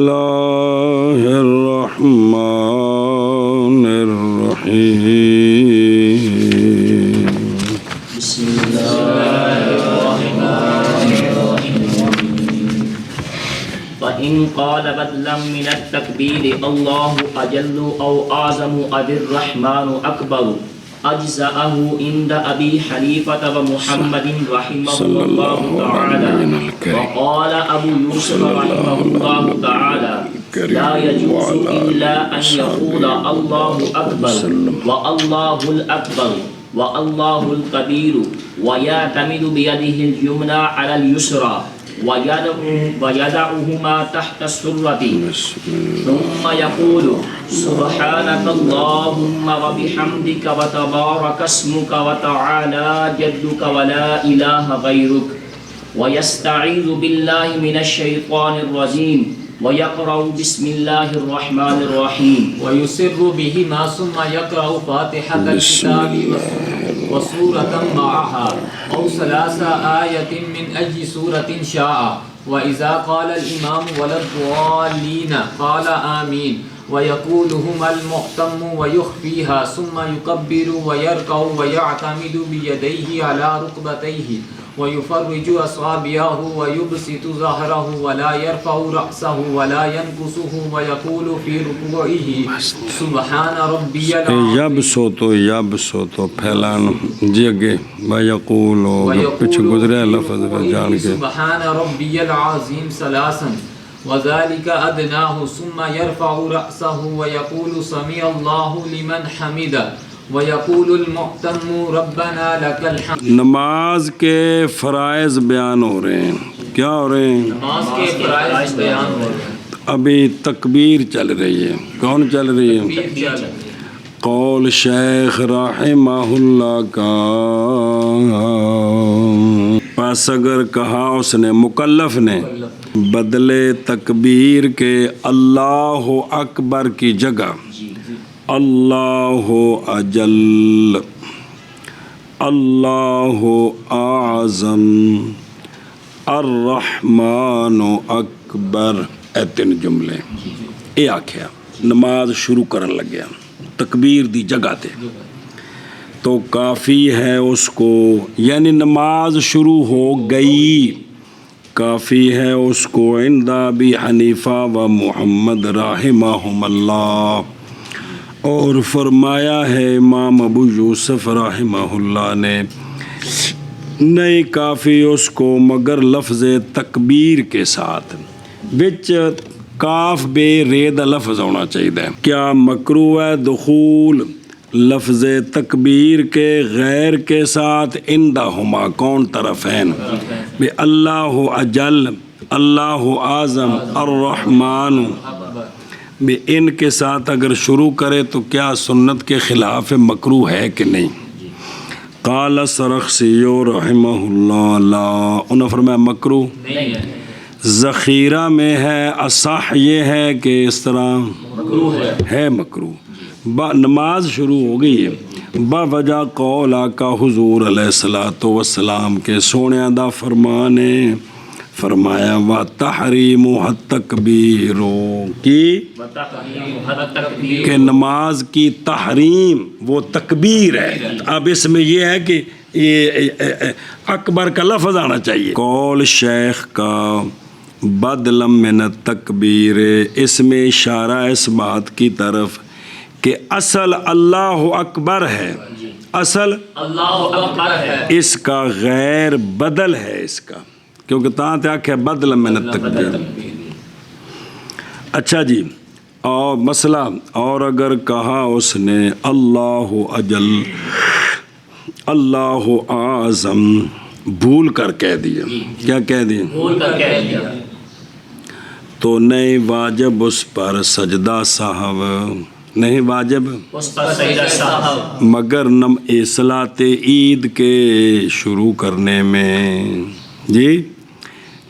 اللہ الرحمن الرحیم بسم اللہ الرحمن الرحیم فإن قال بدلا من التكبير الله أجل أو أعظم أو الرحمن أكبر أجزأه عند أبي حنيفة ومحمد رحمه الله تعالى وقال أبو يوسف رحمه الله تعالى لا يجوز إلا أن يقول الله أكبر والله الأكبر والله الكبير ويعتمد بيده اليمنى على اليسرى ويدعهما تحت السرة ثم يقول سبحانك اللهم وبحمدك وتبارك اسمك وتعالى جدك ولا إله غيرك ويستعيذ بالله من الشيطان الرجيم ويقرأ بسم الله الرحمن الرحيم ويسر بهما ثم يقرأ فاتحة الكتاب وسورة معها أو 3 آيات من أي سورة شاء وإذا قال الإمام ولا الضالين قال آمين ويقولهما المحتم ويخفيها ثم يكبر ويركع ويعتمد بيديه على ركبتيه ويفرج أصابعه ويبسط ظهره ولا يرفع رأسه ولا ينكسه ويقول في ركوعه سبحان ربي العظيم یبسطو پھیلانا جی اگے وَيَقُولُ پیچھے گزرے لفظ پہ جان کے سبحان ربي العظيم 3 وذلك أدناه ثم يرفع رأسه ويقول سمع الله لمن حمده وَيَقُولُ الْمُحْتَمُّ رَبَّنَا لَكَ الْحَمْدُ نماز کے فرائض بیان ہو رہے ہیں. کیا ہو رہے ہیں؟ نماز کے فرائض بیان ہو رہے ہیں. ابھی تکبیر چل رہی ہے. کون چل رہی ہے؟ قول شیخ رحمہ اللہ کا. پس اگر کہا اس نے مکلف نے بدلے تکبیر کے اللہ اکبر کی جگہ اللہ اجل اللہ اعظم الرحمن اکبر اے 3 جملے اے آکھیا نماز شروع کرن لگیا تکبیر دی جگہ تے تو کافی ہے اس کو یعنی نماز شروع ہو گئی کافی ہے اس کو عند ابی حنیفہ و محمد رحمہم اللہ اور فرمایا ہے امام ابو یوسف رحمہ اللہ نے نہیں کافی اس کو مگر لفظ تکبیر کے ساتھ بچ کاف بے رید لفظ ہونا چاہیے. کیا مکروہ ہے دخول لفظ تکبیر کے غیر کے ساتھ اندہما کون طرفین بے اللہ اجل اللہ اعظم الرحمن بھی ان کے ساتھ اگر شروع کرے تو کیا سنت کے خلاف مکروہ ہے کہ نہیں؟ قال سرخسی رحمہ اللہ لا انہوں نے فرمایا مکروہ ذخیرہ میں ہے اصح یہ ہے کہ اس طرح ہے مکروہ نماز شروع ہو گئی ہے باوجہ قول آقا حضور علیہ السلام کے سونے دا فرمانے فرمایا وَتَحْرِيمُ التَّكْبِيرُ کی کہ نماز کی تحریم وہ تکبیر ہے. اب اس میں یہ ہے کہ یہ اکبر کا لفظ آنا چاہیے. قول شیخ کا بدلم من التکبیر اس میں اشارہ اس بات کی طرف کہ اصل اللہ اکبر ہے اصل اللہ اکبر ہے اس کا غیر بدل ہے اس کا کیونکہ تاں تے آکھے بدل من التکبیر. اچھا جی اور مسئلہ اور اگر کہا اس نے اللہ اجل اللہ اعظم بھول کر کہہ دیا کیا کہہ دیا بھول کر کہہ دیا تو نہیں واجب اس پر سجدہ سہو نہیں واجب اس پر سجدہ سہو مگر صلاۃ عید کے شروع کرنے میں جی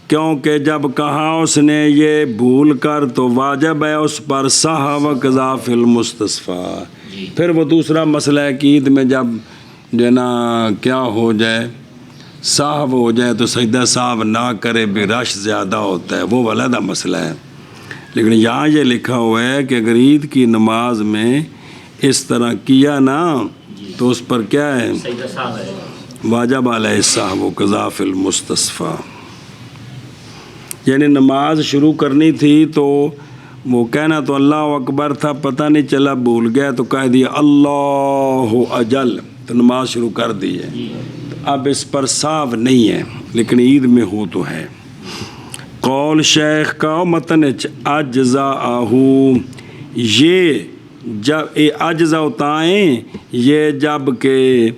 کیونکہ جب کہا اس نے یہ بھول کر تو واجب ہے اس پر سہو قضا فی المستصفیٰ. پھر وہ دوسرا مسئلہ ہے کہ عید میں جب جو نا کیا ہو جائے صاحب ہو جائے تو سجدہ صاحب نہ کرے بھی رش زیادہ ہوتا ہے وہ علیحدہ مسئلہ ہے. لیکن یہاں یہ لکھا ہوا ہے کہ اگر عید کی نماز میں اس طرح کیا نا تو اس پر کیا ہے؟ سجدہ سہو ہے. واجب علیہ السہو و قضا فی المستصفی. یعنی نماز شروع کرنی تھی تو وہ کہنا تو اللہ اکبر تھا، پتہ نہیں چلا بھول گیا تو کہہ دیا اللہ اجل، تو نماز شروع کر دی ہے. اب اس پر سہو نہیں ہے، لیکن عید میں ہو تو ہے. قول شیخ کا متن اجزاءہو، یہ جب اجزا ہوتائیں یہ جب کہ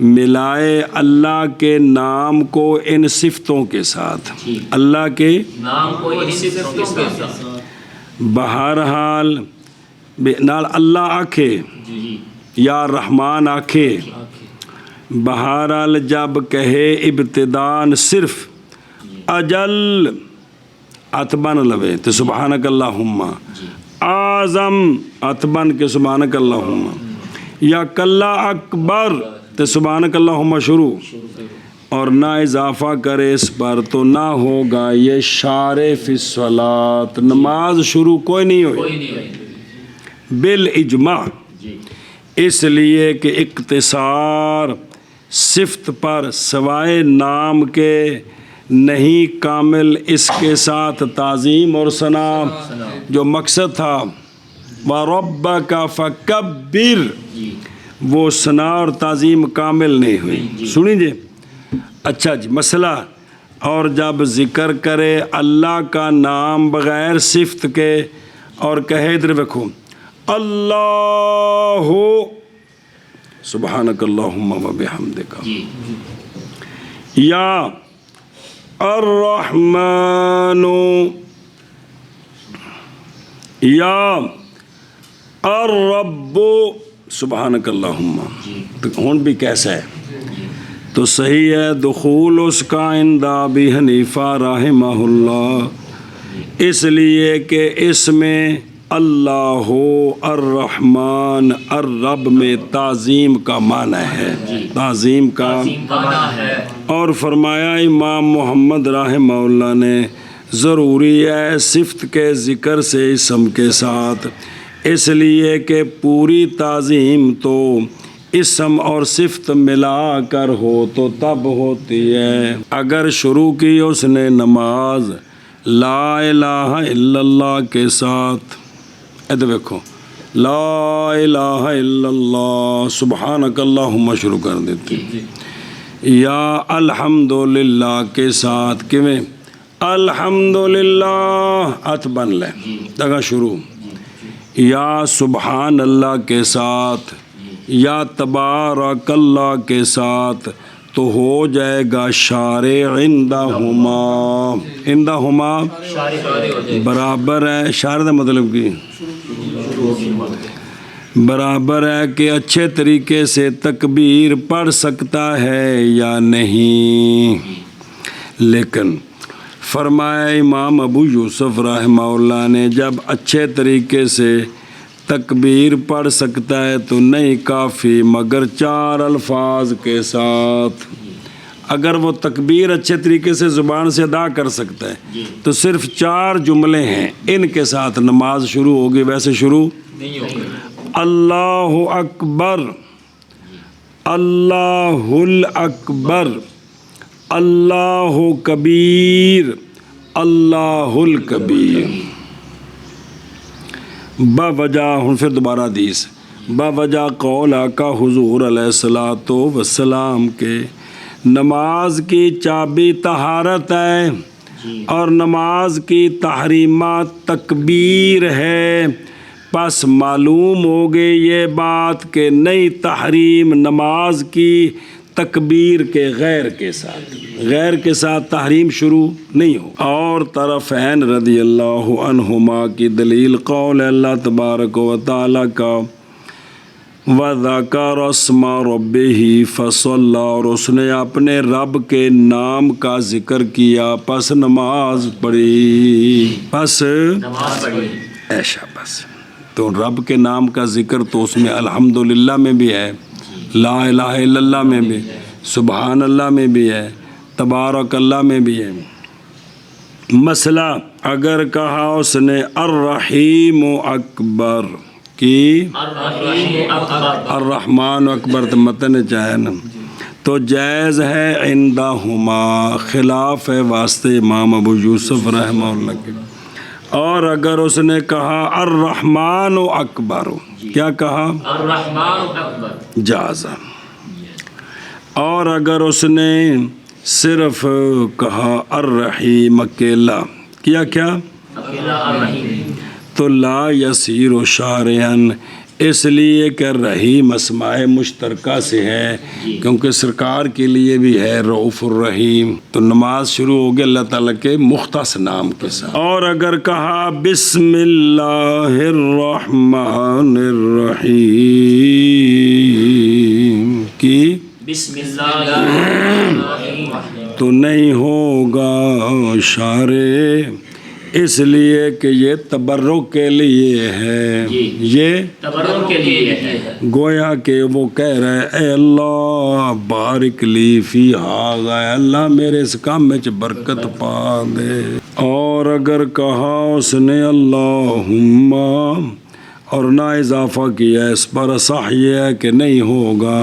ملائے اللہ کے نام کو ان صفتوں کے ساتھ، اللہ کے نام کو ان صفتوں کے ساتھ. بہرحال نال اللہ آکھے یا رحمان آکھے، بہرحال جب کہے ابتدان صرف اجل اتبن لوے تو سبحانک اللہم، اعظم اتبن کے سبحانک اللہم، یا کلا اکبر تو سبحانک اللہم شروع، اور نہ اضافہ کرے اس پر تو نہ ہوگا یہ شارع فی الصلاۃ، نماز شروع کوئی نہیں ہوئی بالاجماع. اس لیے کہ اقتصار صفت پر سوائے نام کے نہیں کامل، اس کے ساتھ تعظیم اور ثنا جو مقصد تھا وَرَبَّكَ فَكَبِّرْ، وہ ثنا اور تعظیم کامل نہیں ہوئی. سنیں جی. اچھا جی مسئلہ، اور جب ذکر کرے اللہ کا نام بغیر صفت کے اور کہے ادھر دیکھو اللہ سبحانک اللہم و بحمدک، یا الرحمن، یا الرب سبحانک اللہم، تو ہون بھی کیسا ہے؟ تو صحیح ہے دخول اس کا عند ابی حنیفہ رحمہ اللہ، اس لیے کہ اس میں اللہ الرحمن الرب میں تعظیم کا معنی ہے، تعظیم کا معنی ہے. اور فرمایا امام محمد رحمہ اللہ نے ضروری ہے صفت کے ذکر سے اسم کے ساتھ، اس لیے کہ پوری تعظیم تو اسم اور صفت ملا کر ہو تو تب ہوتی ہے. اگر شروع کی اس نے نماز لا الہ الا اللہ کے ساتھ، ادھر دیکھو لا الہ الا اللہ سبحانک اللہم شروع کر دیتی، یا الحمدللہ کے ساتھ کیویں الحمدللہ ہاتھ بن لے تگا شروع، یا سبحان اللہ کے ساتھ یا تبارک اللہ کے ساتھ، تو ہو جائے گا شارع عندہما، عندہما برابر ہے. شارع کا مطلب کی برابر ہے کہ اچھے طریقے سے تکبیر پڑھ سکتا ہے یا نہیں. لیکن فرمایا امام ابو یوسف رحمہ اللہ نے جب اچھے طریقے سے تکبیر پڑھ سکتا ہے تو نہیں کافی مگر 4 الفاظ کے ساتھ. اگر وہ تکبیر اچھے طریقے سے زبان سے ادا کر سکتا ہے تو صرف 4 جملے ہیں، ان کے ساتھ نماز شروع ہوگی. ویسے شروع نہیں ہوگی. اللہ اکبر، اللہ الاکبر، اللہ کبیر، اللہ الکبیر. باوجہ ہوں پھر دوبارہ حدیث، باوجہ قول آقا حضور علیہ الصلاۃ والسلام کے نماز کی چابی طہارت ہے اور نماز کی تحریمات تکبیر ہے. پس معلوم ہو گئی یہ بات کہ نئی تحریم نماز کی تکبیر کے غیر کے ساتھ، غیر کے ساتھ تحریم شروع نہیں ہو. اور طرفین رضی اللہ عنہما کی دلیل قول اللہ تبارک و تعالیٰ کا وَذَكَرَ اسْمَ رَبِّهِ فَصَلَّى، اور اس نے اپنے رب کے نام کا ذکر کیا پس نماز پڑھی، پس نماز پڑھی. ایشا بس. تو رب کے نام کا ذکر تو اس میں الحمدللہ میں بھی ہے، لا الہ الا اللہ میں بھی، سبحان اللہ میں بھی ہے، تبارک اللہ میں بھی ہے. مسئلہ اگر کہا اس نے الرحیم اکبر کی الرحیم اکبر الرحمن اکبر تو متن چاہے نا تو جائز ہے عندہما، خلاف ہے واسطے امام ابو یوسف رحمہ اللہ کے۔ اور اگر اس نے کہا الرحمن اکبر، کیا کہا؟ الرحمن اکبر، جازا۔ اور اگر اس نے صرف کہا الرحیم اکیلا، کیا کیا؟ اکیلا الرحیم، تو لا یسیر شارعن، اس لیے کہ رحیم اسماء مشترکہ سے ہے، کیونکہ سرکار کے لیے بھی ہے رؤوف الرحیم، تو نماز شروع ہو گئی اللہ تعالیٰ کے مختص نام کے ساتھ۔ اور اگر کہا بسم اللہ الرحمن الرحیم کی بسم اللہ الرحمن الرحیم، تو نہیں ہوگا شارع، اس لیے کہ یہ تبرک کے لیے ہے، یہ تبرک کے لیے ہے، گویا کہ وہ کہہ رہے اے اللہ بارک لی فی ھذا، اے اللہ میرے اس کام میں برکت پا دے۔ اور اگر کہا اس نے اللہم، اور نہ اضافہ کیا اس پر، صح یہ ہے کہ نہیں ہوگا،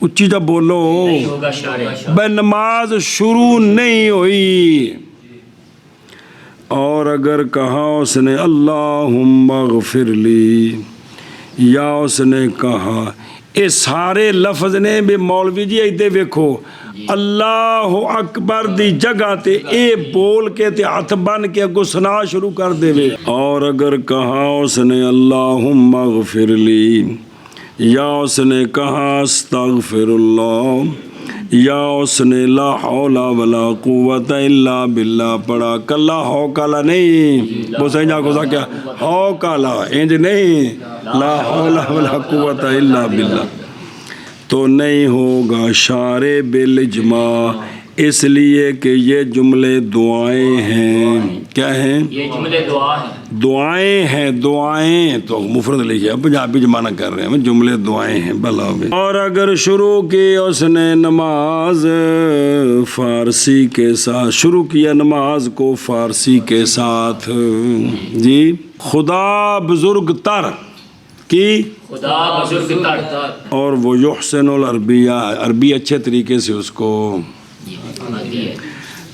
اچھی جب بولو، نہیں ہوگا شارع، بے نماز شروع نہیں ہوئی۔ اور اگر کہا اس نے اللہم اغفر لی، یا اس نے کہا یہ سارے لفظ نے بھی مولوی جی ایدے ویکھو اللہ اکبر دی جگہ تے اے بول کے تے ہاتھ بن کے اگو سنا شروع کر دے وے۔ اور اگر کہا اس نے اللہم اغفر لی، یا اس نے کہا استغفر اللہ، یا اس نے لا حول ولا قوت الا باللہ پڑھا، کلا ہو کالا نہیں، وہ صحیح جا کو سا کیا ہو کالا انج نہیں، لا حول ولا قوت الا باللہ، تو نہیں ہوگا شارع بالاجماع، اس لیے کہ یہ جملے دعائیں ہیں۔ کیا ہیں؟ یہ جملے دعا ہیں، دعائیں ہیں، دعائیں تو مفرد لکھے، پنجابی جمانہ کر رہے ہیں، جملے دعائیں ہیں بلا بھی۔ اور اگر شروع کی اس نے نماز فارسی کے ساتھ، شروع کیا نماز کو فارسی کے ساتھ، جی خدا بزرگ تر کی، خدا بزرگ تر، اور وہ یحسن العربیہ، عربی اچھے طریقے سے اس کو،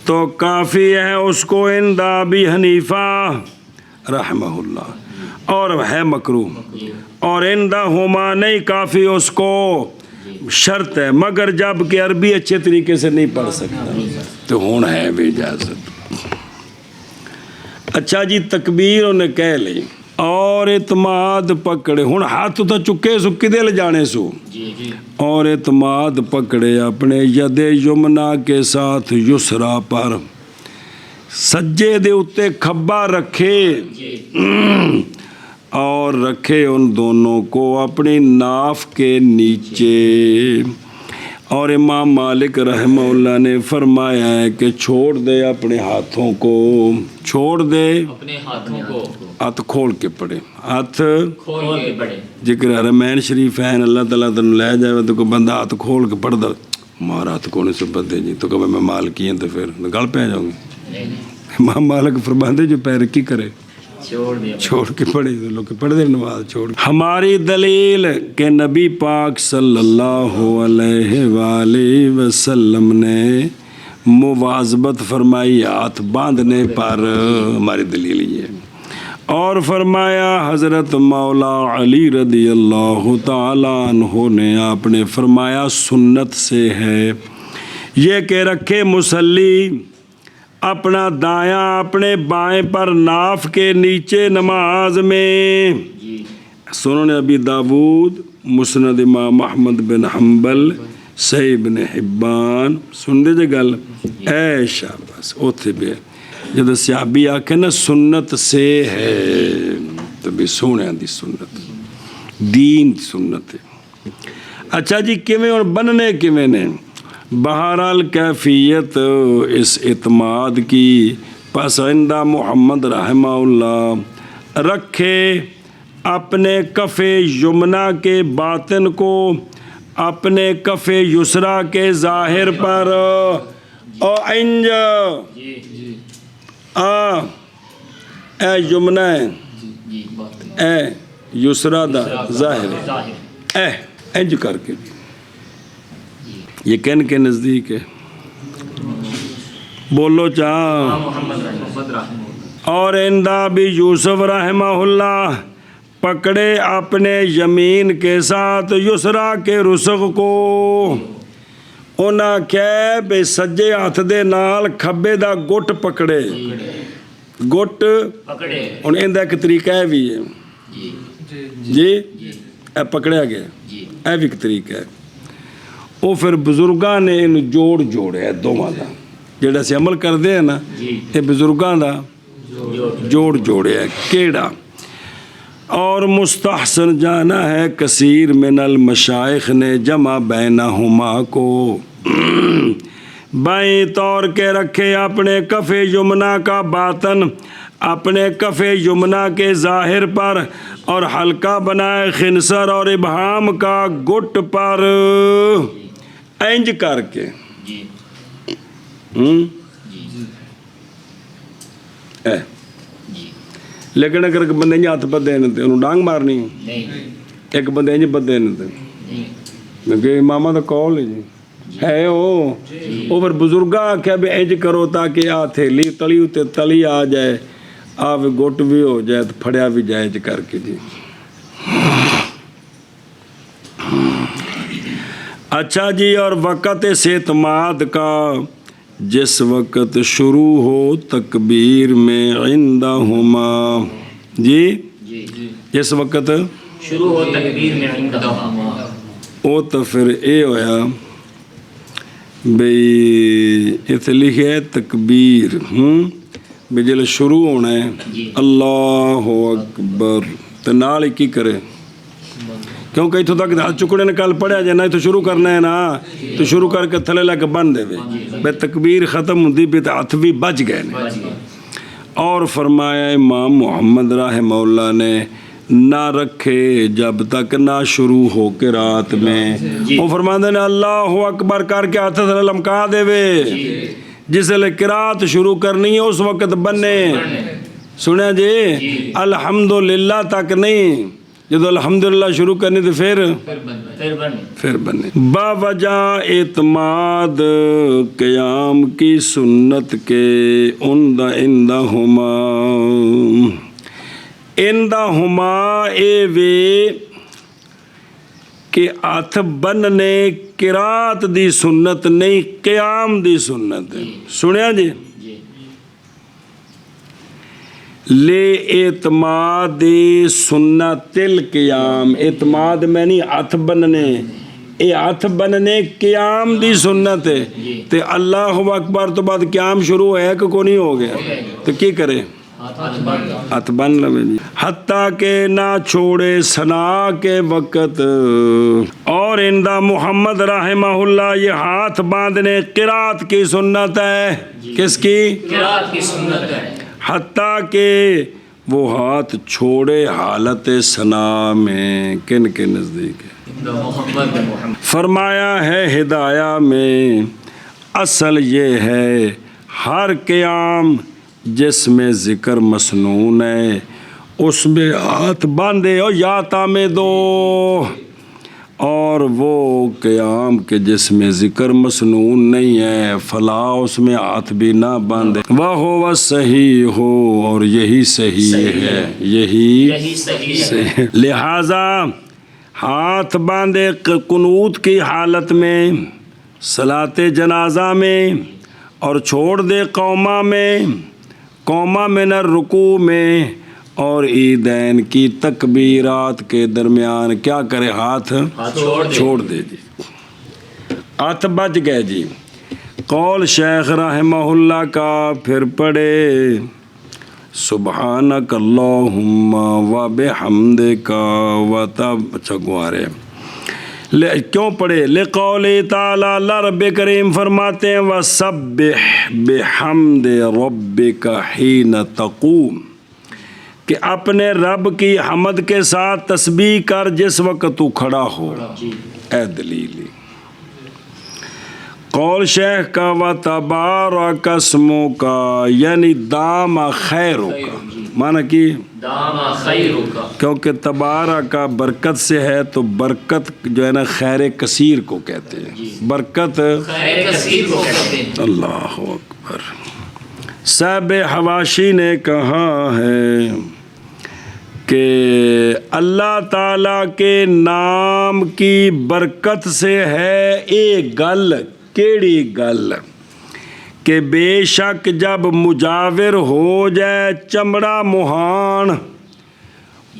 تو کافی ہے اس کو عند ابی حنیفہ رحمہ اللہ، اور ہے مکروہ، اور عندہما نہیں کافی اس کو، شرط ہے مگر جب کہ عربی اچھے طریقے سے نہیں پڑھ سکتا تو ہون ہے بھی اجازت۔ اچھا جی تکبیر انہیں کہہ لی اور اعتماد پکڑے، ہن ہاتھ تو چکے سو کدے لے جانے سو، اور اعتماد پکڑے اپنے ید یمنا کے ساتھ یسرا پر، سجے دے اتے کھبا رکھے، اور رکھے ان دونوں کو اپنی ناف کے نیچے۔ اور امام مالک رحمہ اللہ نے فرمایا ہے کہ چھوڑ دے اپنے ہاتھوں کو، چھوڑ دے اپنے ہاتھوں کو ہاتھ کھول کے پڑے، ہاتھ کھول کے پڑے، ذکر حرمین شریف ہے اللہ تعالیٰ تن لے جائے تو کوئی بندہ ہاتھ کھول کے پڑھ دا، مارا ہاتھ کونے سے بدے جی تو کبھی میں مال کی ہیں تو پھر گل پہ جاؤں گی۔ امام مالک فرماندے جو پیر کی کرے چھوڑ دیا، چھوڑ کے پڑھے، لوگ پڑھ دے نماز چھوڑ۔ ہماری دلیل کہ نبی پاک صلی اللہ علیہ وآلہ وسلم نے مواظبت فرمائی ہاتھ باندھنے پر، ہماری دلیل یہ ہے۔ اور فرمایا حضرت مولا علی رضی اللہ تعالیٰ عنہ نے آپ نے فرمایا سنت سے ہے یہ کہ رکھے مسلی اپنا دایاں اپنے بائیں پر ناف کے نیچے نماز میں۔ سنن ابی داود، مسند امام احمد بن حنبل، صحیح بن حبان، سن دے جے گل اے شاباس اوتھے بے جب صحابی آکھے نا سنت سے ہے تو بھی سونے دی سنت، دین سنت ہے۔ اچھا جی کیویں اور بننے کیویں نے، بہرحال کیفیت اس اعتماد کی، پس عندہ محمد رحمہ اللہ رکھے اپنے کف یمنا کے باطن کو اپنے کف یسرا کے ظاہر پر، اور انج اے یمنا ہے جی اے یسرا دا ظاہر ہے ظاہر اے انج کر کے یہ کن کے نزدیک ہے بولو چاہ محمد رحمہ محمد رحمہ اللہ اور اندہ بھی یوسف رحمہ اللہ پکڑے اپنے یمین کے ساتھ یسرا کے رسغ کو انہاں کہے بے سجے ہاتھ دے نال کھبے دا گٹ پکڑے گٹ پکڑے ہن ایندا ایک طریقہ ہے بھی ہے جی جی اے پکڑیا گیا جی اے بھی ایک طریقہ ہے وہ پھر بزرگاں نے انہوں جوڑیا دوواں دا جڑا سی عمل کردے ہیں نا جی یہ بزرگاں دا جوڑیا ہے کیڑا اور مستحسن جانا ہے کثیر من المشائخ نے جمع بینہما کو بائیں طور کے رکھے اپنے کف یمنا کا باطن اپنے کف یمنا کے ظاہر پر اور حلقہ بنائے خنصر اور ابہام کا گٹ پر اینج کر کے جی اے جی لیکن اگر بندے انج ہاتھ بدے نے تے انہوں ڈانگ مارنی نہیں ایک بندے انج بدے نے تے نہیں کیونکہ امامہ دا کال ہے جی ہے وہ پھر بزرگاں آکھیا بھی انج کرو تاکہ آ تھیلی تلی تے تلی آ جائے آ بھی گٹ بھی ہو جائے تو پھڑیا بھی جائے انج کر کے جی اچھا جی اور وقت اعتماد کا جس وقت شروع ہو تکبیر میں عندہما جی جی جس وقت شروع ہو تکبیر میں عندہما او تو پھر اے ہویا بھئی اتنے لکھے ہے تکبیر بھی جل شروع ہونا ہے جی اللہ اکبر تو نال ہی کی کرے کیونکہ اتھو تک ہاتھ چکڑے نے کل پڑھیا جائے نا تو شروع کرنا ہے نا تو شروع کر کے تھلے لے کے بند دے بے تکبیر ختم ہوتی بھی ہاتھ بھی بچ گئے نے اور فرمایا امام محمد رحمہ اللہ نے نہ رکھے جب تک نہ شروع ہو کے رات میں وہ فرماندے نے اللہ اکبر کر کے ہاتھ تھلے لمکا دے وے جس لئے قرات شروع کرنی ہے اس وقت بننے سنیا جی الحمدللہ تک نہیں جب الحمدللہ شروع کرنی تو پھر بننے باوجہ اعتماد قیام کی سنت کے اندہما اے وے کہ ہاتھ بننے قرات دی سنت نہیں قیام دی سنت ہے سنیا جی لے اعتماد سنت القیام اعتماد میں نہیں ہاتھ بننے اے ہاتھ بننے قیام دی سنت ہے تے اللہ اکبر تو بعد قیام شروع ہے کہ کو نہیں ہو گیا تو کی کرے ہاتھ بن لوے جی حتیٰ کہ نہ چھوڑے ثنا کے وقت اور اندہ محمد رحمہ اللہ یہ ہاتھ باندھنے قرات کی سنت ہے کس کی قرات کی سنت ہے حتیٰ کہ وہ ہاتھ چھوڑے حالت ثنا میں کن کے نزدیک ہے فرمایا ہے ہدایہ میں اصل یہ ہے ہر قیام جس میں ذکر مسنون ہے اس میں ہاتھ باندھے اور یا تامے دو اور وہ قیام کے جس میں ذکر مسنون نہیں ہے فلا اس میں ہاتھ بھی نہ باندھے وہ صحیح ہو اور یہی صحیح ہے یہی صحیح لہذا ہاتھ باندھے قنوت کی حالت میں صلاۃ جنازہ میں اور چھوڑ دے قومہ من الرکوع میں اور عیدین کی تکبیرات کے درمیان کیا کرے ہاتھ چھوڑ دے جی ہاتھ بچ گئے جی قول شیخ رحمہ اللہ کا پھر پڑھے سبحانک اللہم و بحمدک و تب اچھا گوارے کیوں پڑھے لقول تعالی اللہ رب کریم فرماتے ہیں وَسَبِّحْ بِحَمْدِ رَبِّكَ حِينَ تَقُومُ کہ اپنے رب کی حمد کے ساتھ تسبیح کر جس وقت تو کھڑا ہو اے دلیلی قول شیخ کا و تبارک اسمک یعنی دام خیرک، معنی کی دام خیرک، کیونکہ تبارک کا برکت سے ہے، تو برکت جو ہے نا خیر کثیر کو کہتے ہیں، برکت خیر کثیر کو کہتے ہیں۔ اللہ اکبر۔ صاحب حواشی نے کہا ہے کہ اللہ تعالیٰ کے نام کی برکت سے ہے ایک گل، کیڑی گل کہ بے شک جب مجاور ہو جائے چمڑا مہان،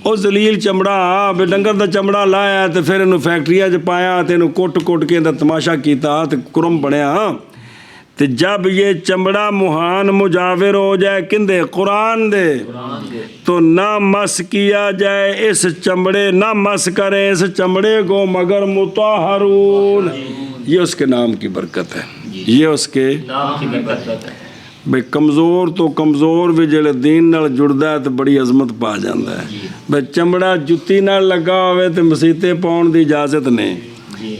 او ذلیل چمڑا بے ڈنگر دا چمڑا لایا تے پھر انہوں فیکٹریاں چ پایا تے انہوں کٹ کے اندر تماشا کیتا تے کرم بنیا، تے جب یہ چمڑا مہان مجاور ہو جائے کندے قرآن دے، تو نہ مس کیا جائے اس چمڑے، نہ مس کرے اس چمڑے کو مگر مطہرون، یہ اس کے نام کی برکت ہے، یہ اس کے نام کی برکت ہے۔ بھئی کمزور تو کمزور بھی جڑے دین نال جڑدا ہے تو بڑی عظمت پا جاندا ہے۔ بھئی چمڑا جتی نال لگا ہوئے تے مسیتے پاؤن دی اجازت نہیں،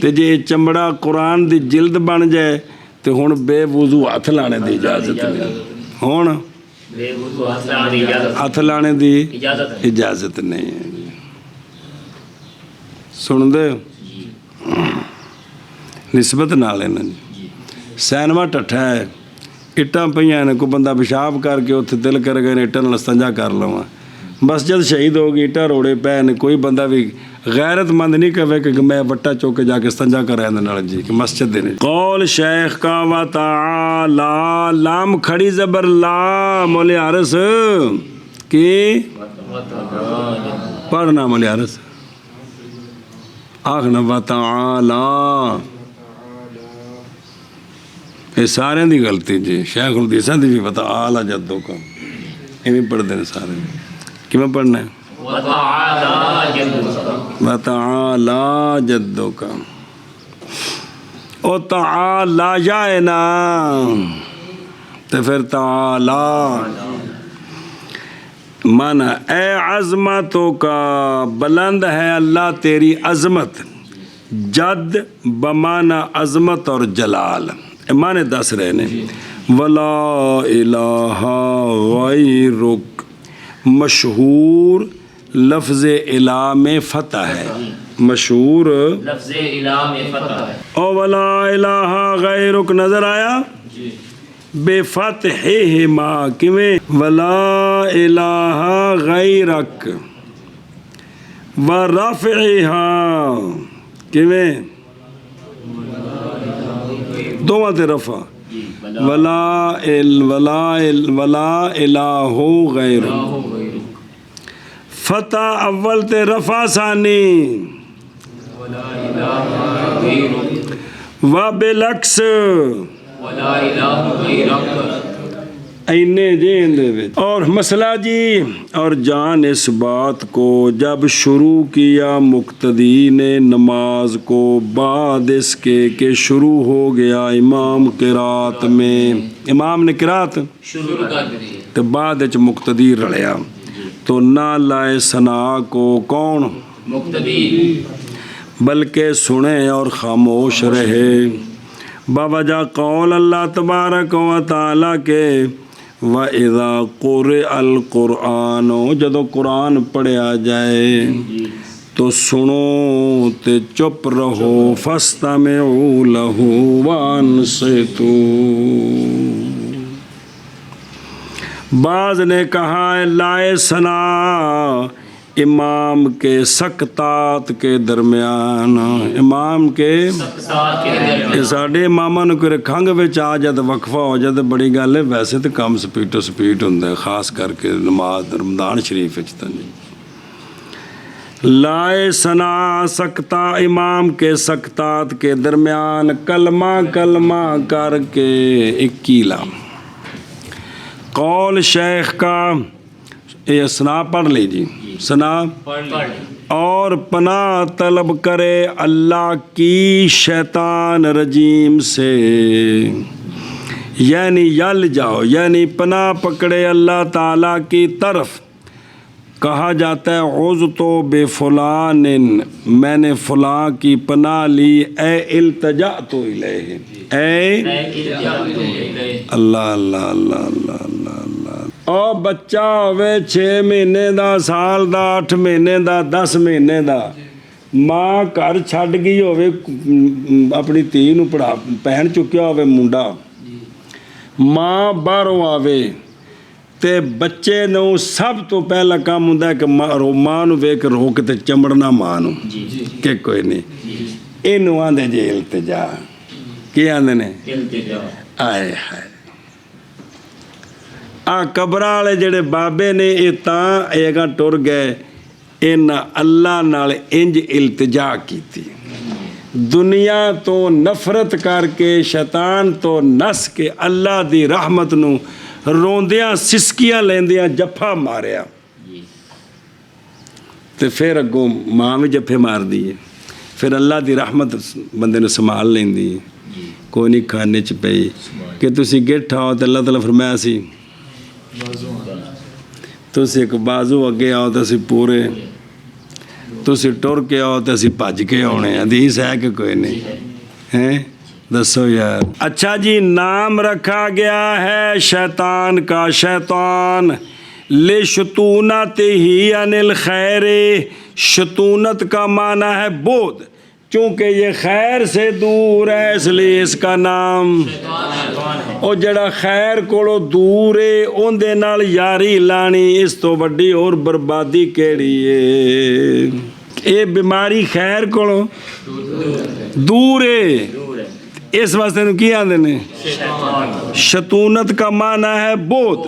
تے جے چمڑا قرآن دی جلد بن جائے تے ہن بے وضو ہاتھ لانے دی اجازت نہیں، ہن بے وضو ہاتھ لانے دی اجازت، ہاتھ لانے دی اجازت ہے۔ اجازت نہیں ہے۔ سن دے نسبت نال ہے نا جی، سینما ٹٹھا ہے، اٹاں پئیاں نے، کوئی بندہ پیشاب کر کے اتنے دل کر گئے اٹاں نال استنجا کر لواں، مسجد شہید ہو گئی، اٹاں روڑے پے نے، کوئی بندہ بھی غیرت مند نہیں کہے کہ میں بٹا چوک کے جا کے استنجا کر رہا جی کہ مسجد دینے۔ قول شیخ کا و تعالی، لام کھڑی زبر لا، مولی عرص کی پڑھنا، مولی عرص آخنا و تعالی، یہ سارے دی غلطی جی، شیخ الحدیثاں دی بھی پتہ آلہ جدوں کا ایویں پڑھتے ہیں سارے، کیوں پڑھنا ہے؟ وَتَعَالَى جَدُّكَ، وَتَعَالَى جَدُّكَ، او تعالی جائے نا تو پھر تعالی مانا اے عظمتوں کا، بلند ہے اللہ تیری عظمت، جد بمانا عظمت اور جلال، مانے دس رہے نے، وَلَا إِلَٰهَ غَيْرُكَ، مشہور لفظ الہ میں فتح ہے، مشہور لفظ الہ میں فتح ہے۔ او وَلَا إِلَٰهَ غَيْرُكَ نظر آیا بے فتح ما، کیویں وَلَا إِلَٰهَ غَيْرَكَ وَرَفْعِهَا، کیویں دونوں تے رفع، وَلَا إِلَٰهُ غَيْرُ، فتح اول تے رفع ثانی، وَبِالْعَكْسِ اینے جین دے وچ، اور مسئلہ جی، اور جان اس بات کو جب شروع کیا مقتدی نے نماز کو بعد اس کے کہ شروع ہو گیا امام قرات میں، امام نے قرات شروع کر دی تو بعد وچ مقتدی رلیا، تو نہ لائے ثنا کو کون مقتدی، بلکہ سنے اور خاموش رہے، باوجہ قول اللہ تبارک و تعالیٰ کے وَإِذَا قُرِئَ الْقُرْآنُ، جدو قرآن پڑھیا جائے تو سنو تے چپ رہو، فَاسْتَمِعُوا لَهُ وَأَنصِتُوا، بعض نے کہا ہے لائے ثنا امام کے سکتات کے درمیان، امام کے ساتھ کے درمیان، ساڈے اماماں نوں کوئی کھنگ وچ آ جائے وقفہ ہو جائے تو بڑی گل ہے، ویسے تو کم سپیٹ ہوندا ہے، خاص کر کے نماز رمضان شریف وچ تے لائے ثنا سکتا امام کے سکتات کے درمیان، کلمہ کلمہ کر کے 21 لام۔ قول شیخ کا یہ ثنا پڑھ لیجیے، ثنا اور پناہ طلب کرے اللہ کی شیطان رجیم سے، یعنی یل جاؤ، یعنی پناہ پکڑے اللہ تعالیٰ کی طرف، کہا جاتا ہے عُذْتُ بِفُلَانٍ، میں نے فلاں کی پناہ لی، اے التجأت الیہ، اے اللہ اللہ اللہ اللہ اللہ اللہ۔ او بچہ ہوئے 6 مہینے دا، سال دا، 8 مہینے دا، 10 مہینے دا، ماں گھر چھڈ گئی ہوئے، اپنی دھی نوں پڑھا پہن چکیا ہوئے منڈا، ماں باہروں آوے تے بچے نو سب تو پہلا کام ہوندا ہے کہ ماں نو ویکھ رو کے تے چمڑنا ماں نو کہ کوئی نہیں، اینوں آندے جے التجا، کی آندے نے آئے ہائے۔ آ قبراں والے جڑے بابے نے یہ تاں اگاں ٹر گئے، انہاں اللہ نال انج التجا کیتی، دنیا تو نفرت کر کے شیطان تو نس کے اللہ دی رحمت نو روندیاں سسکیاں لیندیاں جفا ماریا، تے پھر اگوں ماں بھی جفے مار دیے، پھر اللہ دی رحمت بندے نو سنبھال لیندی، کوئی نہیں کھانے چ پئی کہ تسی گٹھ آؤ تے اللہ تعالیٰ فرمایا سی تسی ایک بازو اگے آؤ تے اسی پورے، تسی ٹر کے آؤ تے اسی بھج کے آنے، حدیث ہے کہ کوئی نہیں ہیں؟ دسو یار۔ اچھا جی، نام رکھا گیا ہے شیطان کا، شیطان لِشْتُونَتِهِ عَنِ الْخَيْرِ، شتونت کا معنی ہے بود، چونکہ یہ خیر سے دور ہے اس لیے اس کا نام، او جڑا خیر کولو دور ہے اون دے نال یاری لانی، اس تو وڈی اور بربادی کیڑی ہے؟ اے بیماری خیر کولو دور ہے، اس واسطے نو کی آندے نے؟ شتونت کا معنی ہے بود،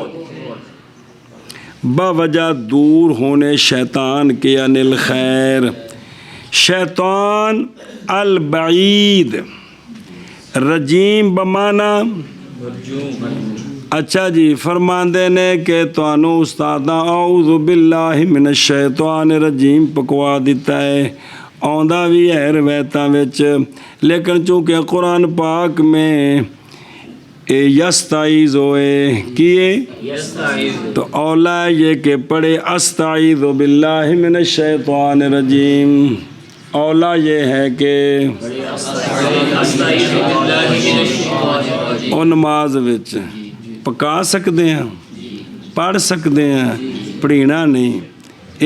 بوجہ دور ہونے شیطان کے عن الخیر، شیطان البعید، رجیم بمعنی، اچھا جی فرماندے نے کہ توانو استاداں اعوذ باللہ من الشیطان الرجیم پکوا دیتا ہے، آندا بھی ہے روایتاں وچ، لیکن چونکہ قرآن پاک میں یستعیذ ہوئے کیے تو اولا یہ کہ پڑھے استعیذ باللہ من الشیطان الرجیم، اولا یہ ہے کہ او نماز وچ پکا سکتے ہیں، پڑھ سکتے ہیں، پڑھینا نہیں،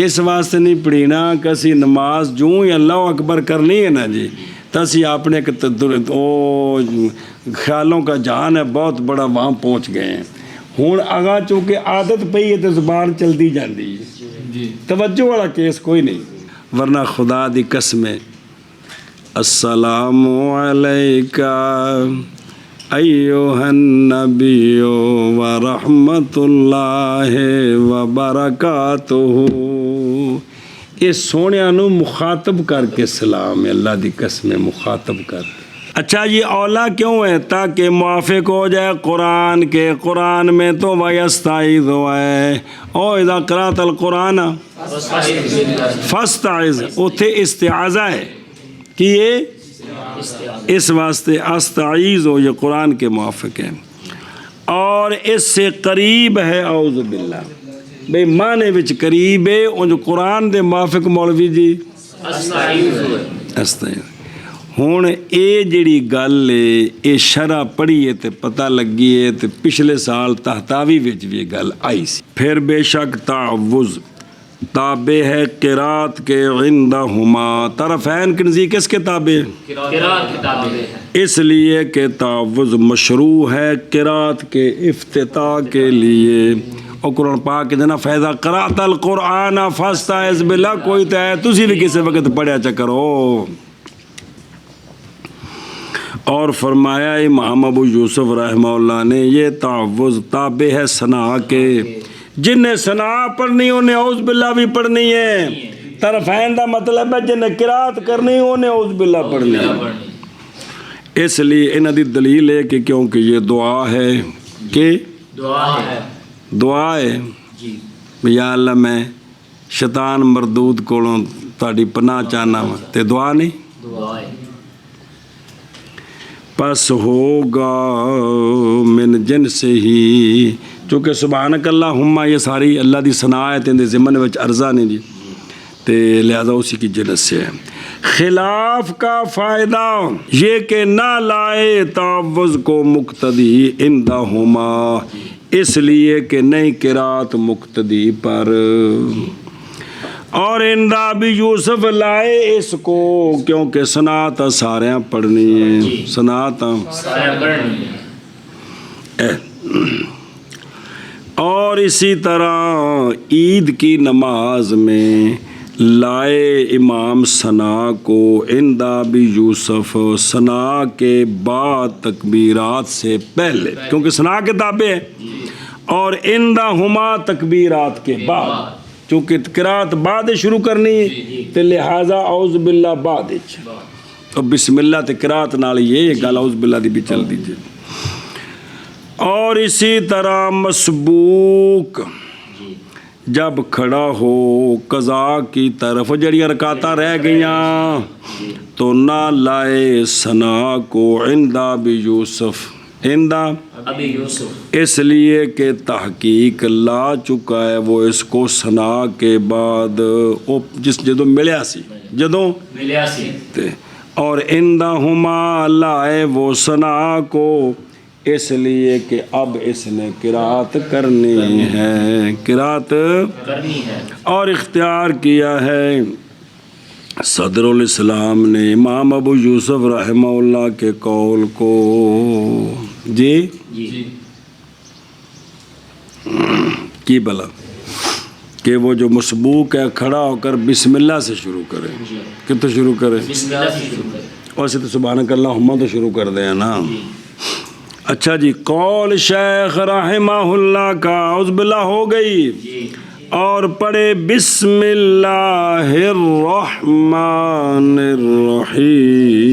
اس واسطے نہیں پڑھینا کہ اسی نماز جوں ہی اللہ اکبر کرنی ہے نا جی تو اسی اپنے خیالوں کا جہان ہے بہت بڑا، وہاں پہنچ گئے ہیں، ہوں اگاں چونکہ عادت پئی ہے تو زبان چلتی جاندی ہے، توجہ والا کیس کوئی نہیں، ورنہ خدا دی قسم السلام علیکہ ایوہ النبی ورحمت اللہ وبرکاتہ، یہ سونیاں نو مخاطب کر کے سلام ہے، اللہ دی قسم مخاطب کر کے۔ اچھا یہ اولا کیوں ہے؟ تاکہ موافق ہو جائے قرآن کے، قرآن میں تو وَيَسْتَعِذُ ہے، او اذا قرأت القرآن فَاسْتَعِذ، اتھے استعاذہ ہے کہ یہ اس واسطے استعیذ ہو، یہ قرآن کے موافق ہے، اور اس سے قریب ہے اعوذ باللہ، بے معنی وچ قریب ہے، ان جو قرآن دے موافق مولوی جی استعیذ۔ ہوں یہ جڑی گل ہے یہ شرح پڑھیے تو پتہ لگی ہے، تو پچھلے سال تحتاوی وچ بھی یہ گل آئی سی۔ پھر بے شک تعوذ تابع ہے قرات کے عندہما، طرفین کے نزدیک کس کے تابع ہے؟ اس لیے کہ تعوذ مشروع ہے قرات کے افتتاح کے لیے، اور قرآن پاک جنا فیضا قرأت القرآن فاستعذ باللہ، کوئی تو ہے تسی بھی کسی وقت پڑھیا چکرو۔ اور فرمایا امام ابو یوسف رحمہ اللہ نے یہ تعوذ تابع ہے ثنا کے، جن نے ثنا پڑھنی انہیں اعوذ باللہ بھی پڑھنی ہے، طرفین دا مطلب ہے جن نے قرات کرنی انہیں اعوذ باللہ پڑھنی ہے۔ اس لیے انہاں دی دلیل ہے کہ کیونکہ یہ دعا ہے، کہ دعا ہے یا اللہ میں شیطان مردود کولوں تہاڈی پناہ چاہنا وا، تے دعا نہیں، پس ہوگا من جنس ہی چونکہ سبحانک اللہم یہ ساری اللہ دی ثنا ہے تے ضمن وچ عرضہ نے جی تے لہذا اسی کی جنس سے ہے. خلاف کا فائدہ یہ کہ نہ لائے تعوض کو مقتدی عندہما، اس لیے کہ نہیں قرات مقتدی پر، اور عند ابی یوسف لائے اس کو کیونکہ سنات سارے پڑھنی ہے، سنات اور اسی طرح عید کی نماز میں لائے امام ثنا کو عند ابی یوسف، ثنا کے بعد تکبیرات سے پہلے، کیونکہ ثنا کے تابع ہے، اور عندہما تکبیرات کے بعد، چونکہ قرات بعد شروع کرنی ہے تو لہذا اعوذ باللہ بعد تو بسم اللہ تے قرات نال یہ گل اعوذ باللہ دی بھی چل دیجئے. اور اسی طرح مسبوق جب کھڑا ہو قضا کی طرف، جڑی رکعتاں رہ گئیاں تو نہ لائے ثنا کو عند ابی یوسف، عند ابی یوسف، اس لیے کہ تحقیق لا چکا ہے وہ اس کو ثنا کے بعد جس جدوں ملیا سی، جدوں ملیا سی، اور عندہما لائے وہ ثنا کو اس لیے کہ اب اس نے قرات کرنی ہے، قرات کرنی ہے، اور اختیار کیا ہے صدر الاسلام نے امام ابو یوسف رحمہ اللہ کے قول کو. جی جی کی بلا کہ وہ جو مسبوق ہے کھڑا ہو کر بسم اللہ سے شروع کرے، کتنے شروع کرے، بسم اللہ سے شروع کریں. ویسے تو سبحانک اللہم تو شروع کر دیں نا. اچھا جی، قول شیخ رحمہ اللہ کا اعوذ باللہ ہو گئی اور پڑھے بسم اللہ الرحمن الرحیم،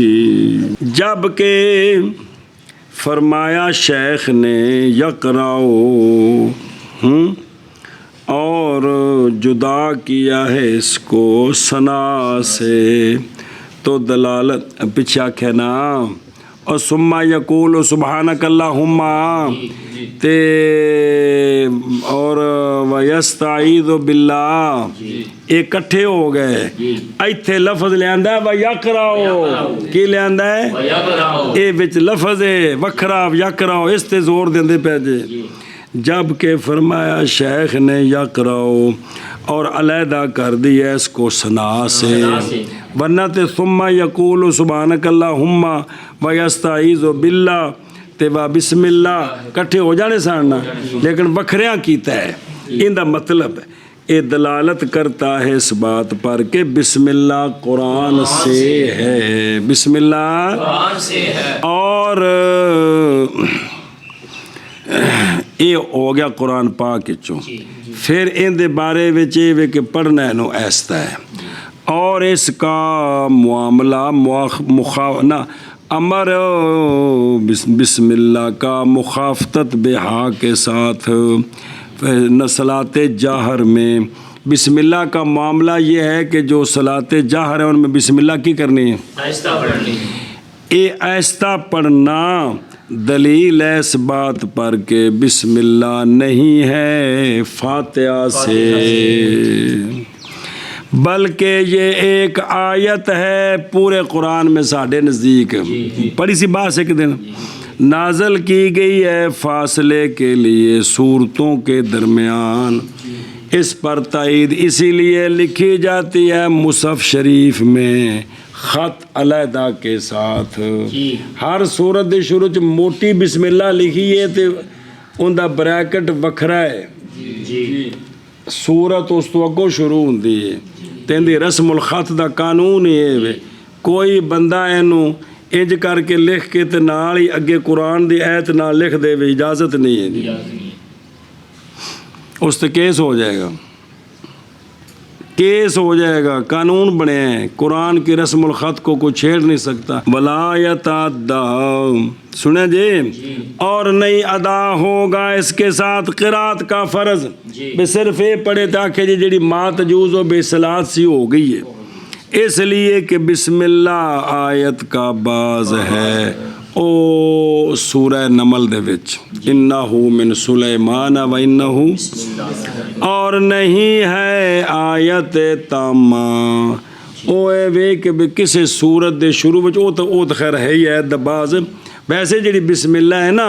جبکہ فرمایا شیخ نے یقرأو اور جدا کیا ہے اس کو ثنا سے، تو دلالت پیچھے آکھے نا، اور ثم یقول سبحانک اللہم تے اور ویستعیذ باللہ اکٹھے ہو گئے. ایتھے لفظ لیاندا ہے ویقرأو، کی لیاندا ہے اے وچ لفظ ہے وکھرا یقرأو، اس تے زور دیندے پے جے. جبکہ فرمایا شیخ نے یقرأو اور علیحدہ کر دیا اس کو ثنا سے، ورنہ تے ثم یقول سبحانک اللہم ویستعیذ باللہ تے و بسم اللہ کٹھے ہو جانے ساننا، لیکن وکھریاں کیتا ہے. ان دا مطلب یہ دلالت کرتا ہے اس بات پر کہ بسم اللہ قرآن سے ہے، بسم اللہ قرآن سے ہے، اور یہ ہو گیا قرآن پاک چوں. پھر ان دے بارے وچ یہ کہ پڑھنا نو ایستا ہے، اور اس کا معاملہ امر بسم اللہ کا مخافتت بہا کے ساتھ صلاۃ جاہر میں. بسم اللہ کا معاملہ یہ ہے کہ جو صلاۃ جاہر ہے ان میں بسم اللہ کی کرنی ہے، آہستہ پڑھنی ہے. یہ آہستہ پڑھنا دلیل ہے اس بات پر کہ بسم اللہ نہیں ہے فاتحہ سے، بلکہ یہ ایک آیت ہے پورے قرآن میں ساڑھے نزدیک بڑی سی بات ہے کہ دن نازل کی گئی ہے فاصلے کے لیے صورتوں کے درمیان. اس پر تائید اسی لیے لکھی جاتی ہے مصحف شریف میں خط علیحدہ کے ساتھ. ہر سورت دے شروع چ موٹی بسم اللہ لکھی ہے تے ان دا بریکٹ وکھرا ہے. سورت اس تو اگوں شروع ہوندی ہے تے دی رسم الخط دا قانون یہ ہے کوئی بندہ اینو انج کر کے لکھ کے تے نال ہی اگے قرآن دی آیت نال لکھ دے وے، اجازت نہیں ہے، اس تے کیس ہو جائے گا، کیس ہو جائے گا. قانون بنے ہیں قرآن کی رسم الخط کو کوئی چھیڑ نہیں سکتا. ولا یتعدی، سنیں جی، اور نہیں ادا ہوگا اس کے ساتھ قرات کا فرض. بے صرف یہ پڑھے تاکہ جی ما تجوز و بے صلاۃ سی ہو گئی ہے، اس لیے کہ بسم اللہ آیت کا باز ہے ਉਹ ਸੂਰਾ ਨਮਲ ਦੇ ਵਿੱਚ ਇੰਨਹੁ ਮਿਨ ਸੁਲੈਮਾਨ ਵ ਇੰਨਹੁ ਔਰ ਨਹੀਂ ਹੈ ਆਇਤ ਤਾਮਾ ਉਹ ਇਹ ਵੇ ਕਿ ਵੀ ਕਿਸੇ ਸੂਰਤ ਦੇ ਸ਼ੁਰੂ ਵਿੱਚ ਉਹ ਤਾਂ ਖੈਰ ਹੈ ਹੀ ਹੈ ਦਬਾਜ਼ ਵੈਸੇ ਜਿਹੜੀ ਬਿਸਮਿਲ੍ਲਾ ਹੈ ਨਾ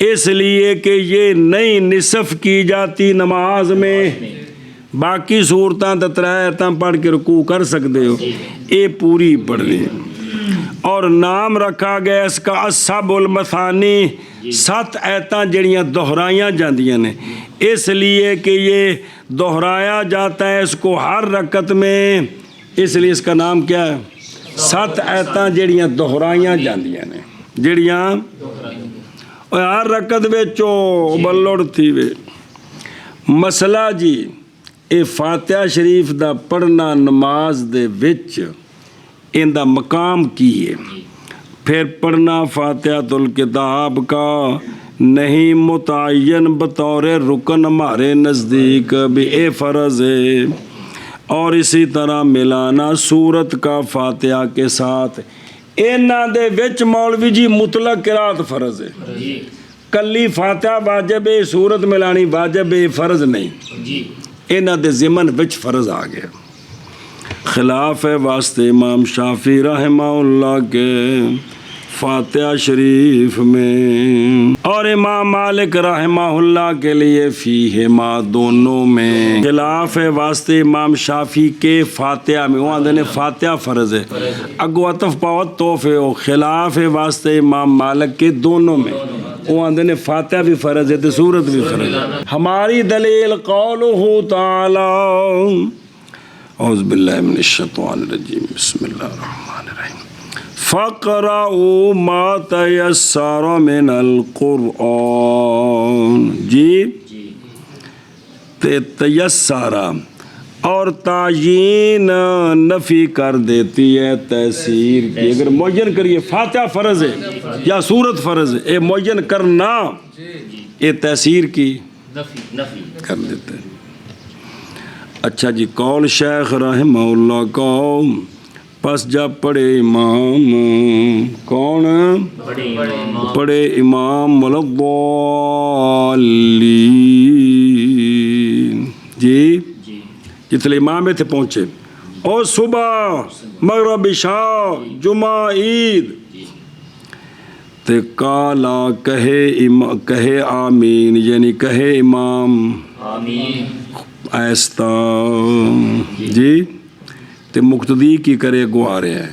اس لیے کہ یہ نئی نصف کی جاتی نماز میں، باقی صورتاں تے 3 آیتاں پڑھ کے رکوع کر سکتے ہو، یہ پوری پڑھنی ہے۔ اور نام رکھا گیا اس کا السبع المثانی، 7 آیتاں جڑیاں دہرائیاں جاندیاں نے، اس لیے کہ یہ دہرایا جاتا ہے اس کو ہر رکعت میں، اس لیے اس کا نام کیا ہے؟ 7 آیتاں جڑیاں دہرائیاں جاندیاں نے، جڑیاں ہر رکعت وچوں بلڑ تھی وے۔ مسئلہ جی اے فاتحہ شریف دا پڑھنا نماز دے وچ ان دا مقام کی ہے؟ پھر پڑھنا فاتحۃ الکتاب کا نہیں متعین بطور رکن ہمارے نزدیک بھی اے فرض ہے، اور اسی طرح ملانا سورت کا فاتحہ کے ساتھ، انہاں دے وچ مولوی جی مطلق قرات فرض ہے، کلی فاتحہ واجب ہے، سورت ملانی واجب ہے، فرض نہیں، انہاں دے ضمن وچ فرض آ گیا۔ خلاف ہے واسطے امام شافعی رحمہ اللہ کے فاتحہ شریف میں، اور امام مالک رحمہ اللہ کے لیے فیہما دونوں میں، خلاف ہے واسطے امام شافعی کے فاتحہ میں، وہاں دینے فاتحہ فرض ہے، اگو عطف پاوت توفے ہو، خلاف ہے واسطے امام مالک کے دونوں میں، وہاں دینے فاتحہ بھی فرض ہے تو سورت بھی فرض ہے۔ ہماری دلیل قولہ تعالی، اعوذ باللہ من الشیطان الرجیم، بسم اللہ الرحمن الرحیم، فَقْرَؤُوا مَا تَيَسَّرَ مِنَ الْقُرْآنِ، جی تیسرا، اور تعیین نفی کر دیتی ہے تیسیر کی، اگر معین کریے فاتحہ فرض ہے یا سورت فرض ہے، اے معین کرنا یہ تیسیر کی کر دیتے ہیں۔ اچھا جی، قول شیخ رحمہ اللہ کا، پس جب پڑھے امام، کون پڑھے امام الضالین، جی جتنے امام میں تھے پہنچے، اور صبح مغرب عشاء جمعہ عید، تے کالا کہے آمین، یعنی کہے امام آہستہ، جی تے مقتدی کی کرے گوارے ہیں،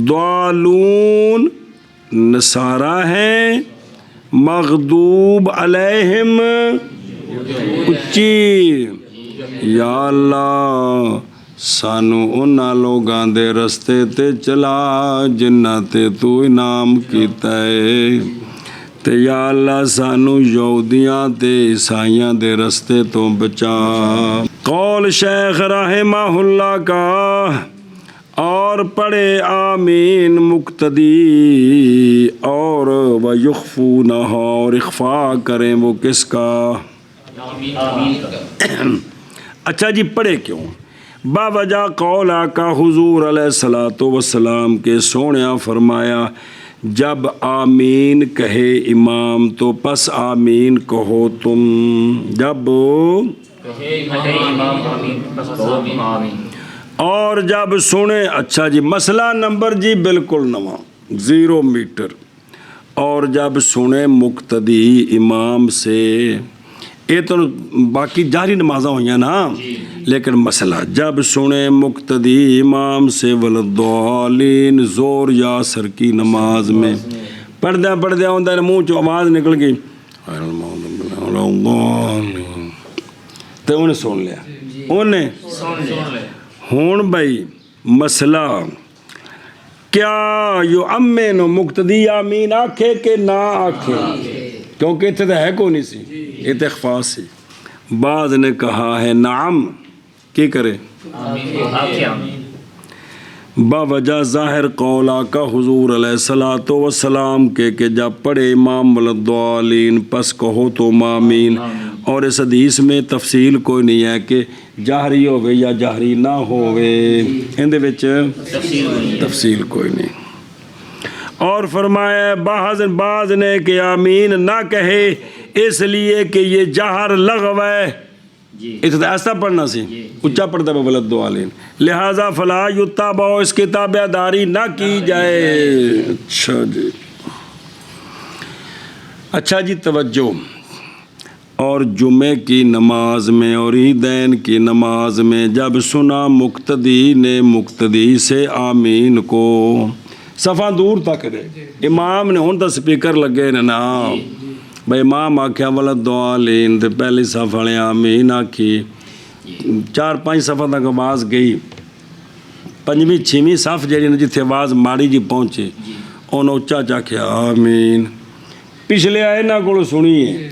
ضالون نصارہ ہیں، مغضوب علیہم اچھی، یا اللہ سانو انہاں لوگاں دے رستے تے چلا جنہاں تے تو انعام کیتا ہے، تے یا اللہ سانو یہودیاں تے عیسائیاں دے رستے تو بچا۔ قول شیخ رحمہ اللہ کا، اور پڑھے آمین مقتدی، اور وَيُخْفُونَهَا، اور اخفا کریں وہ کس کا؟ اچھا جی، پڑھے کیوں؟ باوجہ قول آقا حضور علیہ السلام کے سونیا فرمایا، جب آمین کہے امام تو پس آمین کہو تم، جب اور جب سنے۔ اچھا جی، مسئلہ نمبر جی بالکل نواں، 0 میٹر، اور جب سنے مقتدی امام سے، یہ تو باقی جاری نمازاں ہوئیں نا، لیکن مسئلہ جب سنے مقتدی امام سے والضالین، زور یا اثر کی نماز میں پڑھدیا ہوندہ منہ چو آواز نکل گئی تو انہیں سن لیا، انہیں ہون بھائی مسئلہ کیا یو امین و مقتدی آمین آکھے کہ نہ آکھے، کیونکہ اتنے تو ہے کو نہیں سی، اتنے اخفا سی۔ بعض نے کہا ہے نعم، کی کرے باوجہ ظاہر قول آقا حضور علیہ السلام کے کہ جب پڑھے امام والضالین پس کہو تو آمین، اور اس حدیث میں تفصیل کوئی نہیں ہے کہ جہری ہوئے یا جہری نہ ہوئے، اندے وچ تفصیل کوئی نہیں۔ اور فرمایا بعض نے کہ آمین نہ کہے اس لیے کہ یہ جہر لغو ہے، اس تو ایسا پڑھنا سی، اچھا پڑھتا ہے والضالین، لہذا فلا یتبع، اس کی تابع داری نہ کی جائے۔ اچھا جی، اچھا جی توجہ. اور جمعے کی نماز میں اور عیدین کی نماز میں جب سنا مقتدی نے مقتدی سے آمین کو صفا دور تک دے امام نے ہوں تو سپیکر لگے نے نا بھائی امام آخیا والا دعا لین تے پہلی صف والے آمین آکھی 4-5 صفا تک آواز گئی 5ویں 6ویں صف جہی نے جتھے آواز ماڑی جی پہنچے انہوں اچا چاکھیا آمین پچھلے آئے نہ کو سنیے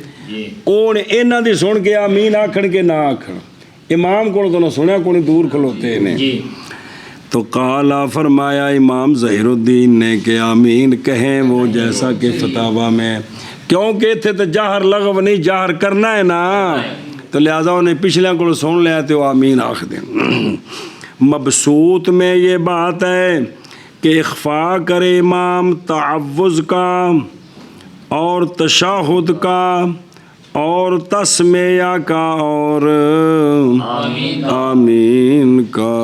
اونے اینا دی سن کے آمین آکھن کے نہ آکھن امام کو تو نہ سنیا کو نہیں دور کھلوتے نے تو قالا فرمایا امام ظہیر الدین نے کہ آمین کہیں وہ جیسا کہ فتاوہ میں کیونکہ تھے تو جاہر لغو نہیں جاہر کرنا ہے نا تو لہٰذا انہیں پچھلے کو سن لیا تو آمین آکھ دیں. مبسوط میں یہ بات ہے کہ اخفا کرے امام تعوذ کا اور تشہد کا اور تسمیہ کا اور آمین کا.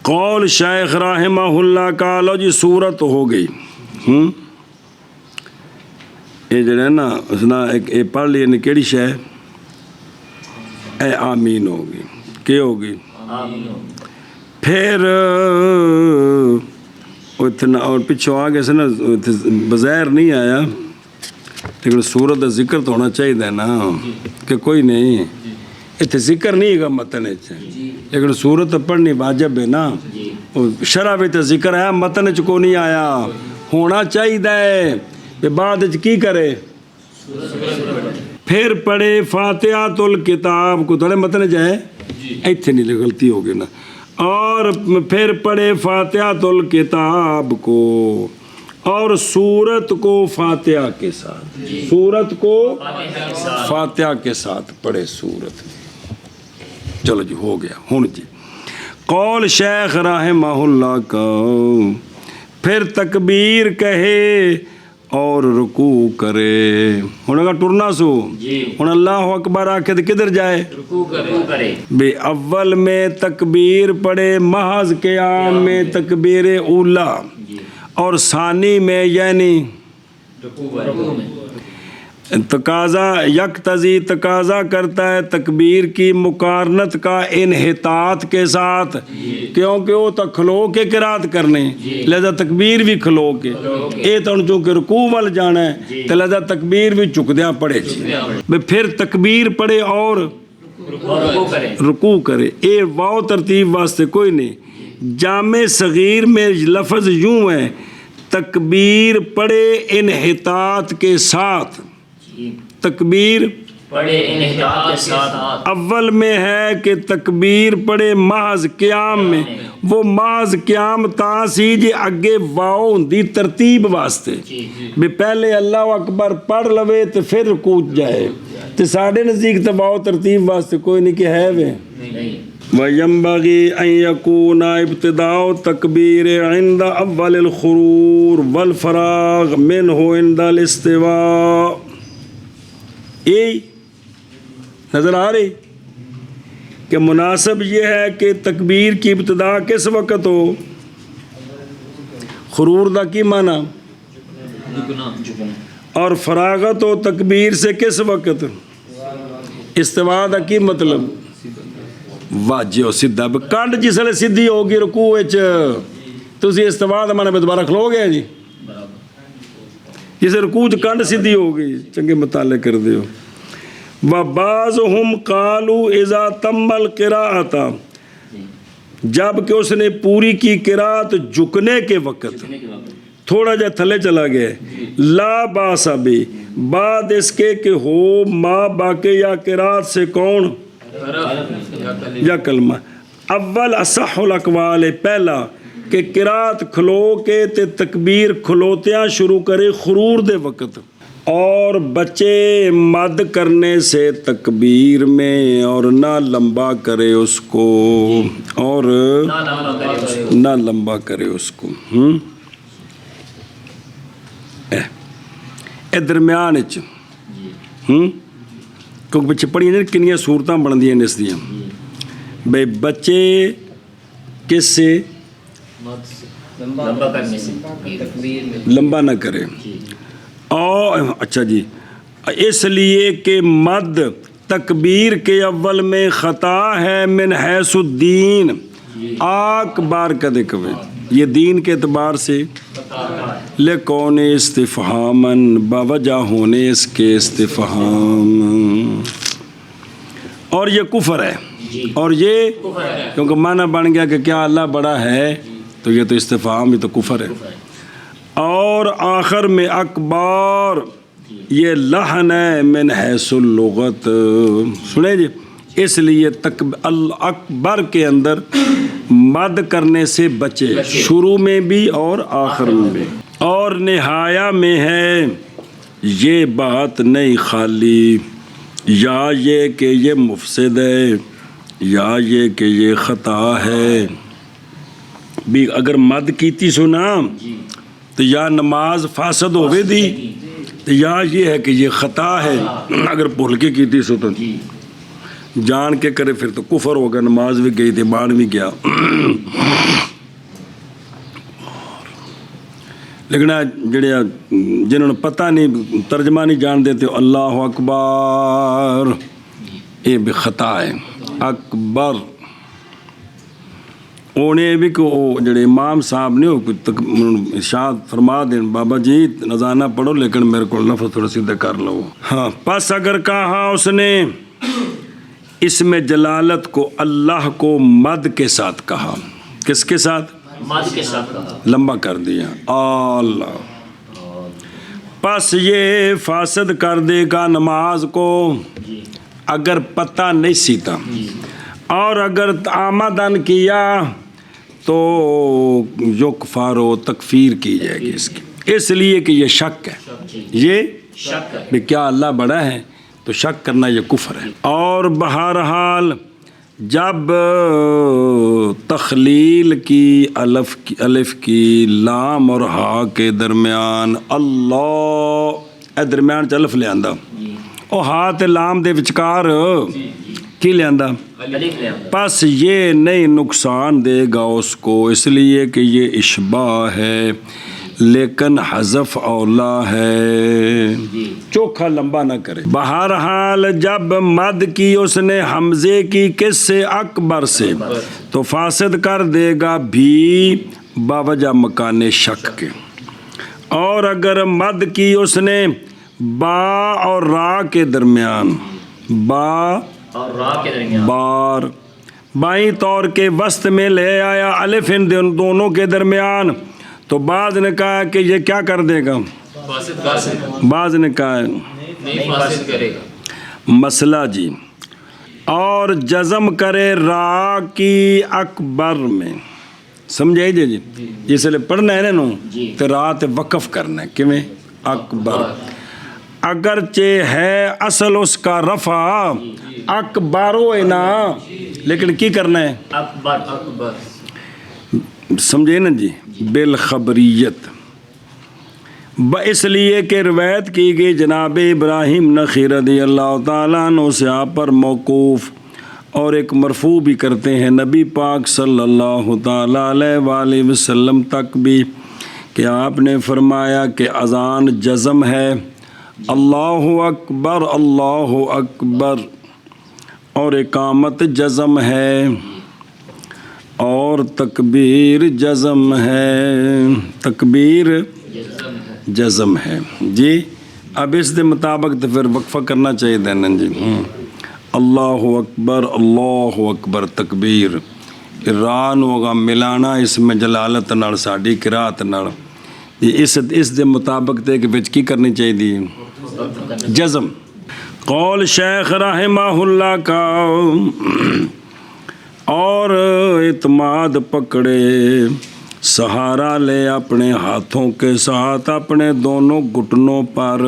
قول شیخ رحمہ اللہ کا لو جی صورت ہو گئی یہ جڑے نا اس نا ایک پڑھ لیے نے کیڑی شے اے آمین ہوگی کیا ہوگی پھر اتنا اور پچھو آگے سے نا بظاہر نہیں آیا لیکن صورت ذکر تو ہونا چاہیے نا کہ کوئی نہیں اتنے ذکر نہیں گا متن لیکن صورت پڑھنی واجب ہے نا شرح بھی تو ذکر ہے متن کو نہیں آیا ہونا چاہیے بعد کی کرے پھر پڑھے فاتحۃ الکتاب کو تھوڑے متن جائے ایتھے نہیں غلطی ہوگی نا اور پھر پڑھے فاتحۃ الکتاب کو اور سورت کو فاتحہ کے ساتھ سورت کو فاتحہ کے ساتھ پڑھے سورت. چلو جی ہو گیا ہوں جی قول شیخ رحمہ اللہ کا پھر تکبیر کہے اور رکوع کرے. ہوں اگر ٹرنا سو ہوں اللہ اکبر آکھے تو کدھر جائے رکوع کرے بے اول میں تکبیر پڑھے محض قیام میں تکبیر اولا اور ثانی میں یعنی تقاضا یکتضی تقاضا کرتا ہے تکبیر کی مقارنت کا انحطاط کے ساتھ کیونکہ وہ تو کھلو کے قرات کرنے لہذا تکبیر بھی کھلو کے اے تو چونکہ رکوع وال جانا ہے تو لہذا تکبیر بھی چک دیا پڑے جی پھر تکبیر پڑھے اور رکوع کرے. اے واو ترتیب واسطے کوئی نہیں. جامع صغیر میں لفظ یوں ہے تکبیر پڑھے انحطاط کے ساتھ تکبیر پڑھے انحطاط کے ساتھ اول میں ہے کہ تکبیر پڑھے محض قیام میں وہ محض قیام تاسی جی اگے واؤ دی ترتیب واسطے بھی پہلے اللہ اکبر پڑھ لوے تو پھر رکوع جائے تو ساڑھے نزدیک تو واؤ ترتیب واسطے کوئی نہیں کہ ہے وے. وَيَنْبَغِي أَنْ يَكُونَ ابْتِدَاءُ التَّكْبِيرِ عِنْدَ أَوَّلِ الْخُرُورِ وَالْفَرَاغِ مِنْهُ عِنْدَ الْاِسْتِوَاءِ. یہ نظر آ رہی کہ مناسب یہ ہے کہ تکبیر کی ابتدا کس وقت ہو. خرور دا کی معنی اور فراغت ہو تکبیر سے کس وقت. استوا دا کی مطلب واجہ سدھا کنڈ جس ویلے سدھی ہوگی رکوع وچ تسی استوا دا معنی دوبارہ کھلو گے جی جسے رکوع کنڈ سدھی ہوگی چنگے مطالعے کر دیو. وَبَعْضُهُمْ قَالُوا إِذَا تَمَّ الْقِرَاءَةَ جب کہ اس نے پوری کی قرات جھکنے کے وقت تھوڑا جا تھلے چلا گیا لا باس بھی بعد اس کے کہ ہو ما باقی یا قرات سے کون یا کلمہ. اول اصح الاقوال پہلا کہ قرات کھلو کے تے تکبیر کھلوتیاں شروع کرے خرور دے وقت اور بچے مد کرنے سے تکبیر میں اور نہ لمبا کرے اس کو اور نہ لمبا کرے اس کو. اے درمیان کیونکہ بچے پڑھیے کنیاں صورتاں بن دیا اس دیا بھائی بچے کس سے لمبا کرنے سے لمبا نہ کرے. اور اچھا جی، اس لیے کہ مد تکبیر کے اول میں خطا ہے من حیث الدین، آک بار کدے کبھی یہ دین کے اعتبار سے لکون استفہامن باوجہ ہونے اس کے استفہام، اور یہ کفر ہے. اور یہ کیونکہ معنی بن گیا کہ کیا اللہ بڑا ہے، تو یہ تو استفہام، یہ تو کفر ہے. اور آخر میں اکبر یہ لحن ہے من حیث اللغت، سنیں جی، اس لیے اکبر کے اندر مد کرنے سے بچے، شروع میں بھی اور آخر میں بھی. اور نہایا میں ہے یہ بات نہیں خالی، یا یہ کہ یہ مفسد ہے، یا یہ کہ یہ خطا ہے. بھی اگر مد کیتی سنا تو یا نماز فاسد ہوئے دی، تو یا یہ ہے کہ یہ خطا ہے. اگر بھول کے کیتی سو تو جان کے کرے پھر تو کفر ہوگا، نماز بھی گئی تھی، مان بھی گیا. لیکن جڑے جنہوں نے پتہ نہیں، ترجمہ نہیں جان دیتے، اللہ اکبر، یہ بھی خطا ہے. اکبر انہیں بھی کہ وہ جڑے امام صاحب نے ارشاد فرما دیں بابا جی نذانہ پڑھو لیکن میرے کو لفظ تھوڑا سیدھا کر لو. ہاں، پس اگر کہا اس نے اس میں جلالت کو اللہ کو مد کے ساتھ کہا، کس کے ساتھ؟ مد کے ساتھ کہا، لمبا کر دیا. اللہ پس یہ فاسد کر دے گا نماز کو اگر پتہ نہیں سیتا، اور اگر آمدن کیا تو یکفر و تکفیر کی جائے گی اس کی، اس لیے کہ یہ شک ہے، یہ شک ہے کہ کیا اللہ بڑا ہے، تو شک کرنا یہ کفر ہے. اور بہرحال جب تخلیل کی الف کی لام اور ہا کے درمیان اللہ درمیان چ الف لے آندا، او ہا تے لام دے وچکار کی لے آندا، پس یہ نہیں نقصان دے گا اس کو، اس لیے کہ یہ اشباہ ہے لیکن حذف اولا ہے، چوکھا لمبا نہ کرے. بہرحال جب مد کی اس نے حمزے کی کس سے؟ اکبر سے، تو فاسد کر دے گا بھی باوجہ مکان شک کے. اور اگر مد کی اس نے با اور را کے درمیان، با اور را کے درمیان، بار بائیں طور کے وسط میں لے آیا الف ان دونوں کے درمیان، تو بعض نے کہا کہ یہ کیا کر دے گا، فاسد کر دے گا، بعض نے کہا نہیں فاسد کرے گا. مسئلہ جی. اور جزم کرے را کی اکبر میں، سمجھے جی جس لئے پڑھنا ہے نا تو را تے وقف کرنا ہے کیویں اکبر، اگرچہ ہے اصل اس کا رفع اکبارو ہے نا، لیکن کی کرنا ہے اکبر، اکبر، سمجھے نا جی، بالخبریت، اس لیے کہ روایت کی گئی جناب ابراہیم نخعی رضی اللہ تعالیٰ عنہ سے آپ پر موقوف، اور ایک مرفوع بھی کرتے ہیں نبی پاک صلی اللہ تعالیٰ علیہ وآلہ وسلم تک بھی، کہ آپ نے فرمایا کہ اذان جزم ہے، اللہ اکبر اللہ اکبر، اور اقامت جزم ہے، اور تکبیر جزم ہے، تکبیر جزم ہے جی. اب اس دے مطابق تو پھر وقفہ کرنا چاہیے دینا جی. اللہ اکبر تکبیر، ران ہوگا ملانا اس میں جلالت نال ساڈی قرات نال، اس دے مطابق تے کہ وچ کی کرنی چاہیے دی جزم. قول شیخ رحمہ اللہ کا، اور اعتماد پکڑے سہارا لے اپنے ہاتھوں کے ساتھ اپنے دونوں گھٹنوں پر،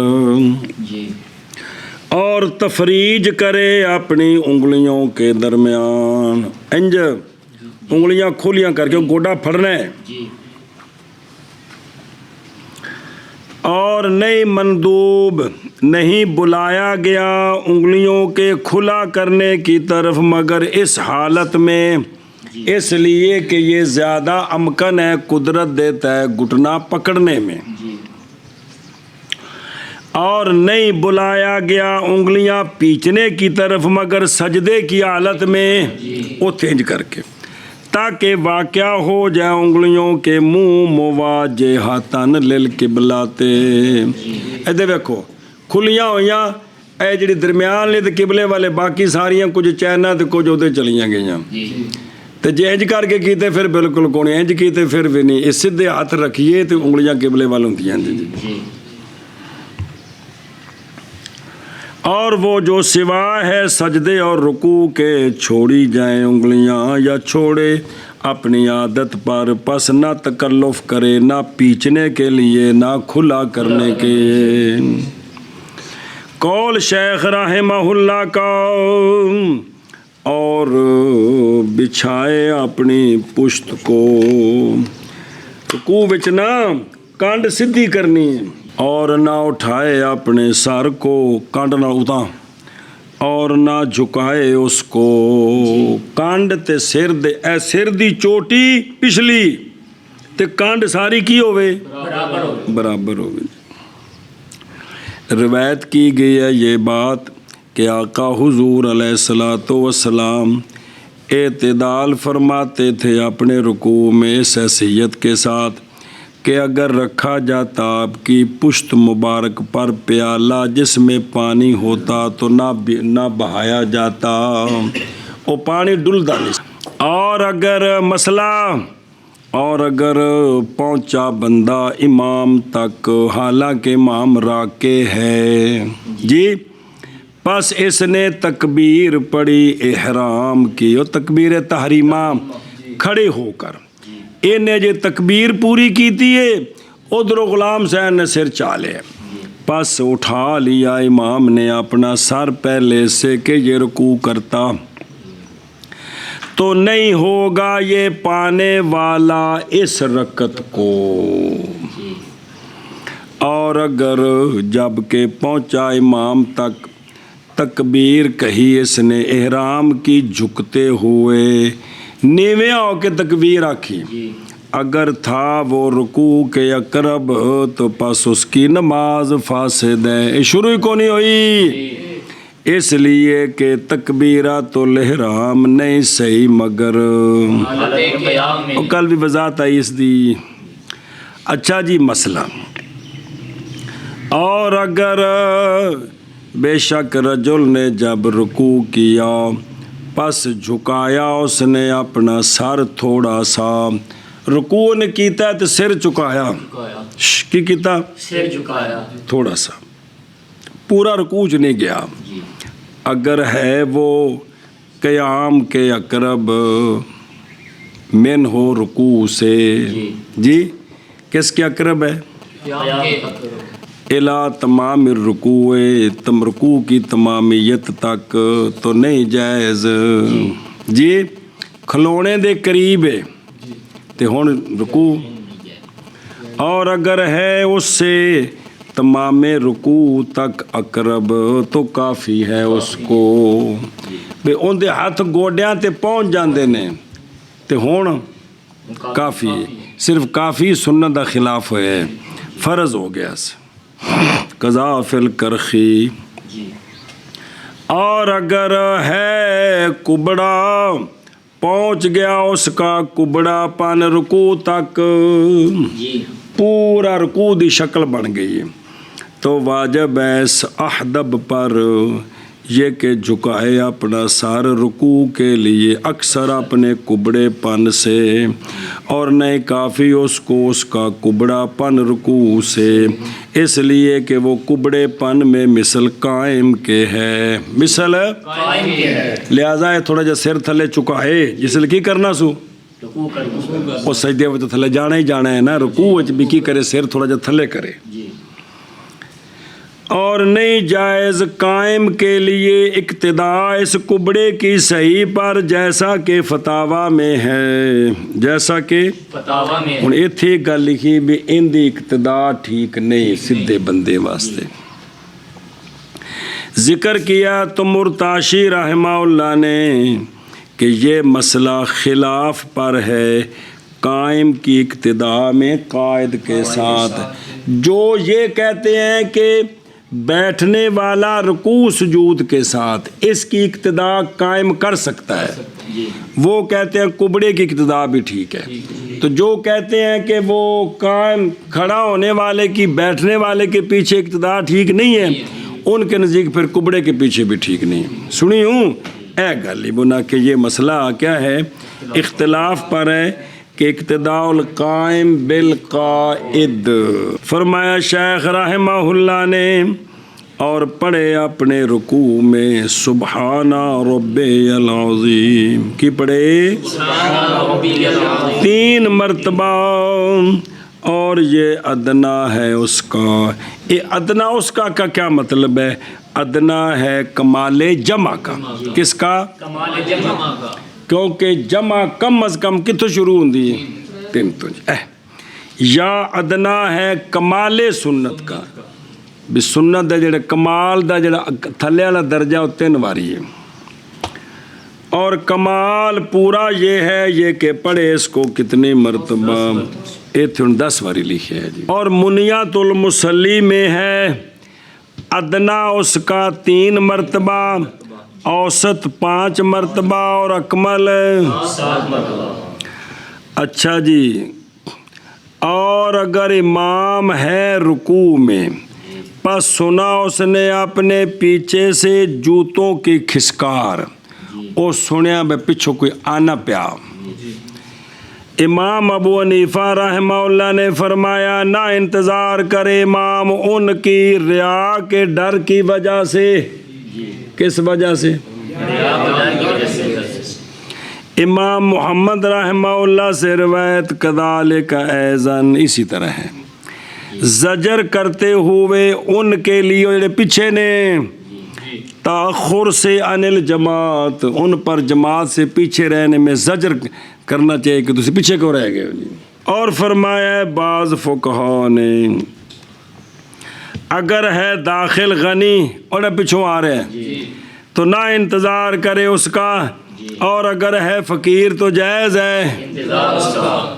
اور تفریج کرے اپنی انگلیوں کے درمیان، انج انگلیاں کھولیاں کر کے گوڈا پھڑنا ہے، اور نئی مندوب نہیں بلایا گیا انگلیوں کے کھلا کرنے کی طرف، مگر اس حالت میں اس لیے کہ یہ زیادہ امکن ہے، قدرت دیتا ہے گھٹنا پکڑنے میں، اور نہیں بلایا گیا انگلیاں پیچھنے کی طرف مگر سجدے کی حالت میں وہ تینج کر کے، تاکہ واقعہ ہو جائے انگلیوں کے منہ مواجہتاً للقبلتے۔ ادھر دیکھو کھلیاں ہوئیاں اے جڑی درمیان لے تے قبلے والے، باقی ساریاں کچھ چینا تے کچھ ادھر چلیاں گئیاں، تے جے انج کر کے کیتے پھر بالکل کون، انج کیتے پھر بھی نہیں، اس سیدھے ہاتھ رکھیے تے انگلیاں قبلے وال ہوندیاں جی۔ اور وہ جو سوا ہے سجدے اور رکوع کے چھوڑی جائیں انگلیاں، یا چھوڑے اپنی عادت پر، پس نہ تکلف کرے، نہ پیچھنے کے لیے نہ کھلا کرنے کے۔ قول شیخ رحمہ اللہ کا، اور بچھائے اپنی پشت کو، رکوع وچ نہ کانڈ سدھی کرنی ہے، اور نہ اٹھائے اپنے سر کو، کانڈ نہ اتاں، اور نہ جھکائے اس کو، کانڈ تے سر دے، اے سر دی چوٹی پچھلی تے کانڈ ساری کی ہوئے برابر ہوئے۔ روایت کی گئی ہے یہ بات کہ آقا حضور علیہ الصلوۃ والسلام اعتدال فرماتے تھے اپنے رکوع میں اس حیثیت کے ساتھ کہ اگر رکھا جاتا آپ کی پشت مبارک پر پیالہ جس میں پانی ہوتا تو نہ بہایا جاتا، وہ پانی ڈلدا نہیں، اور اگر پہنچا بندہ امام تک حالانکہ امام راکع ہے جی، پس اس نے تکبیر پڑھی احرام کی، اور تکبیر تحریمہ کھڑے ہو کر، انہیں جو تکبیر پوری کیتی ہے ادھر غلام حسین نے سر چالے، پس اٹھا لیا امام نے اپنا سر پہلے سے کہ یہ رکوع کرتا تو نہیں ہوگا یہ پانے والا اس رکعت کو، اور اگر جب کہ پہنچا امام تک تکبیر کہی اس نے احرام کی جھکتے ہوئے، نیویں ہو کے تکبیر آکھی، اگر تھا وہ رکوع کے اقرب تو پس اس کی نماز فاسد ہے، شروع ہی کو نہیں ہوئی، اس لیے کہ تکبیرات الاحرام نہیں صحیح مگر کل بھی وضاحت آئی اس دی۔ اچھا جی مسئلہ، اور اگر بے شک رجل نے جب رکوع کیا پس جھکایا اس نے اپنا سر تھوڑا سا، رکوع نے کیتا تو سر چکایا، کی کیتا سر جھکایا تھوڑا سا، پورا رکوع نہیں گیا، اگر ہے وہ قیام کے اقرب من ہو رکوع سے، جی کس کے اقرب ہے، الا تمام الرکوع، رکوع کی تمامیت تک تو نہیں جائز جی، کھلونے دے قریب ہے تے ہن رکوع، اور اگر ہے اس سے تمام رکوع تک اقرب تو کافی ہے اس کو، بے ان دے ہاتھ گوڈیاں تے پہنچ جاندے نے تے ہن کافی ہے، صرف کافی سنت دا خلاف ہے، فرض ہو گیا سے قضا فی الکرخی، اور اگر ہے کبڑا پہنچ گیا اس کا کبڑا پن رکوع تک، پورا رکوع دی شکل بن گئی تو واجب ہے اس احدب پر یہ کہ جھکائے اپنا سر رکوع کے لیے اکثر اپنے کبڑے پن سے، اور نہیں کافی اس کو اس کا کبڑا پن رکوع سے، اس لیے کہ وہ کبڑے پن میں مثل قائم کے ہے، مثل قائم کے ہے، لہذا یہ تھوڑا جا سر تھلے چکائے جس لئے کی کرنا سو، رکوع کرنا، وہ سجدے وہ تو تھلے جانا ہی جانا ہے نا، رکوع وچ بھی کی کرے سر تھوڑا جا تھلے کرے، اور نہیں جائز قائم کے لیے اقتداء اس کبڑے کی صحیح پر، جیسا کہ فتاوی میں ہے، جیسا کہ فتاوی میں ہن ایتھے ایک گل لکھی بھی ان دی اقتداء ٹھیک نہیں سدھے بندے واسطے، ذکر کیا تو مرتاشی رحمہ اللہ نے کہ یہ مسئلہ خلاف پر ہے قائم کی اقتداء میں قائد کے ساتھ، جو یہ کہتے ہیں کہ بیٹھنے والا رکوع سجود کے ساتھ اس کی اقتداء قائم کر سکتا ہے، وہ کہتے ہیں کبڑے کی اقتداء بھی ٹھیک ہے۔ تو جو کہتے ہیں کہ وہ قائم کھڑا ہونے والے کی بیٹھنے والے کے پیچھے اقتداء ٹھیک نہیں ہے، ان کے نزدیک پھر کبڑے کے پیچھے بھی ٹھیک نہیں ہے۔ سنی ہوں اے غالبنا کہ یہ مسئلہ کیا ہے، اختلاف پر ہے کہ اقتداء القائم بالقائد۔ فرمایا شیخ رحمہ اللہ نے اور پڑھے اپنے رکوع میں سبحان ربی العظیم کی پڑھے 3 مرتبہ، اور یہ ادنا ہے اس کا۔ یہ ادنا اس کا کیا مطلب ہے؟ ادنا ہے کمال جمع کا۔ کس کا؟ کمال جمع کا، کیونکہ جمع کم از کم کتوں شروع ہوندی ہے 3 تو یا ادنا ہے کمال سنت کا، بھی سنت دا جڑا کمال دا جڑا تھلے والا درجہ وہ 3 واری ہے، اور کمال پورا یہ ہے یہ کہ پڑھے اس کو کتنی مرتبہ، ایتھے 10 واری لکھے ہے جی۔ اور منیات المصلی میں ہے ادنا اس کا 3 مرتبہ، اوسط 5 مرتبہ، اور اکمل 7 مرتبہ۔ اچھا جی، اور اگر امام ہے رکوع میں پس سنا اس نے اپنے پیچھے سے جوتوں کی کھسکار، او سنیا بے پچھو کوئی آنا پیا۔ امام ابو حنیفہ رحمہ اللہ نے فرمایا نہ انتظار کرے امام ان کی ریا کے ڈر کی وجہ سے۔ کس وجہ سے؟ امام محمد رحمہ اللہ سے روایت کذالک ایضاً اسی طرح ہے، زجر کرتے ہوئے ان کے لیے جڑے پیچھے نے تاخر سے عن الجماعت، ان پر جماعت سے پیچھے رہنے میں زجر کرنا چاہیے کہ تسی پیچھے کیوں رہ گئے۔ اور فرمایا بعض فقہاء نے اگر ہے داخل غنی اور پچھوں آ رہے ہیں تو نہ انتظار کرے اس کا، اور اگر ہے فقیر تو جائز ہے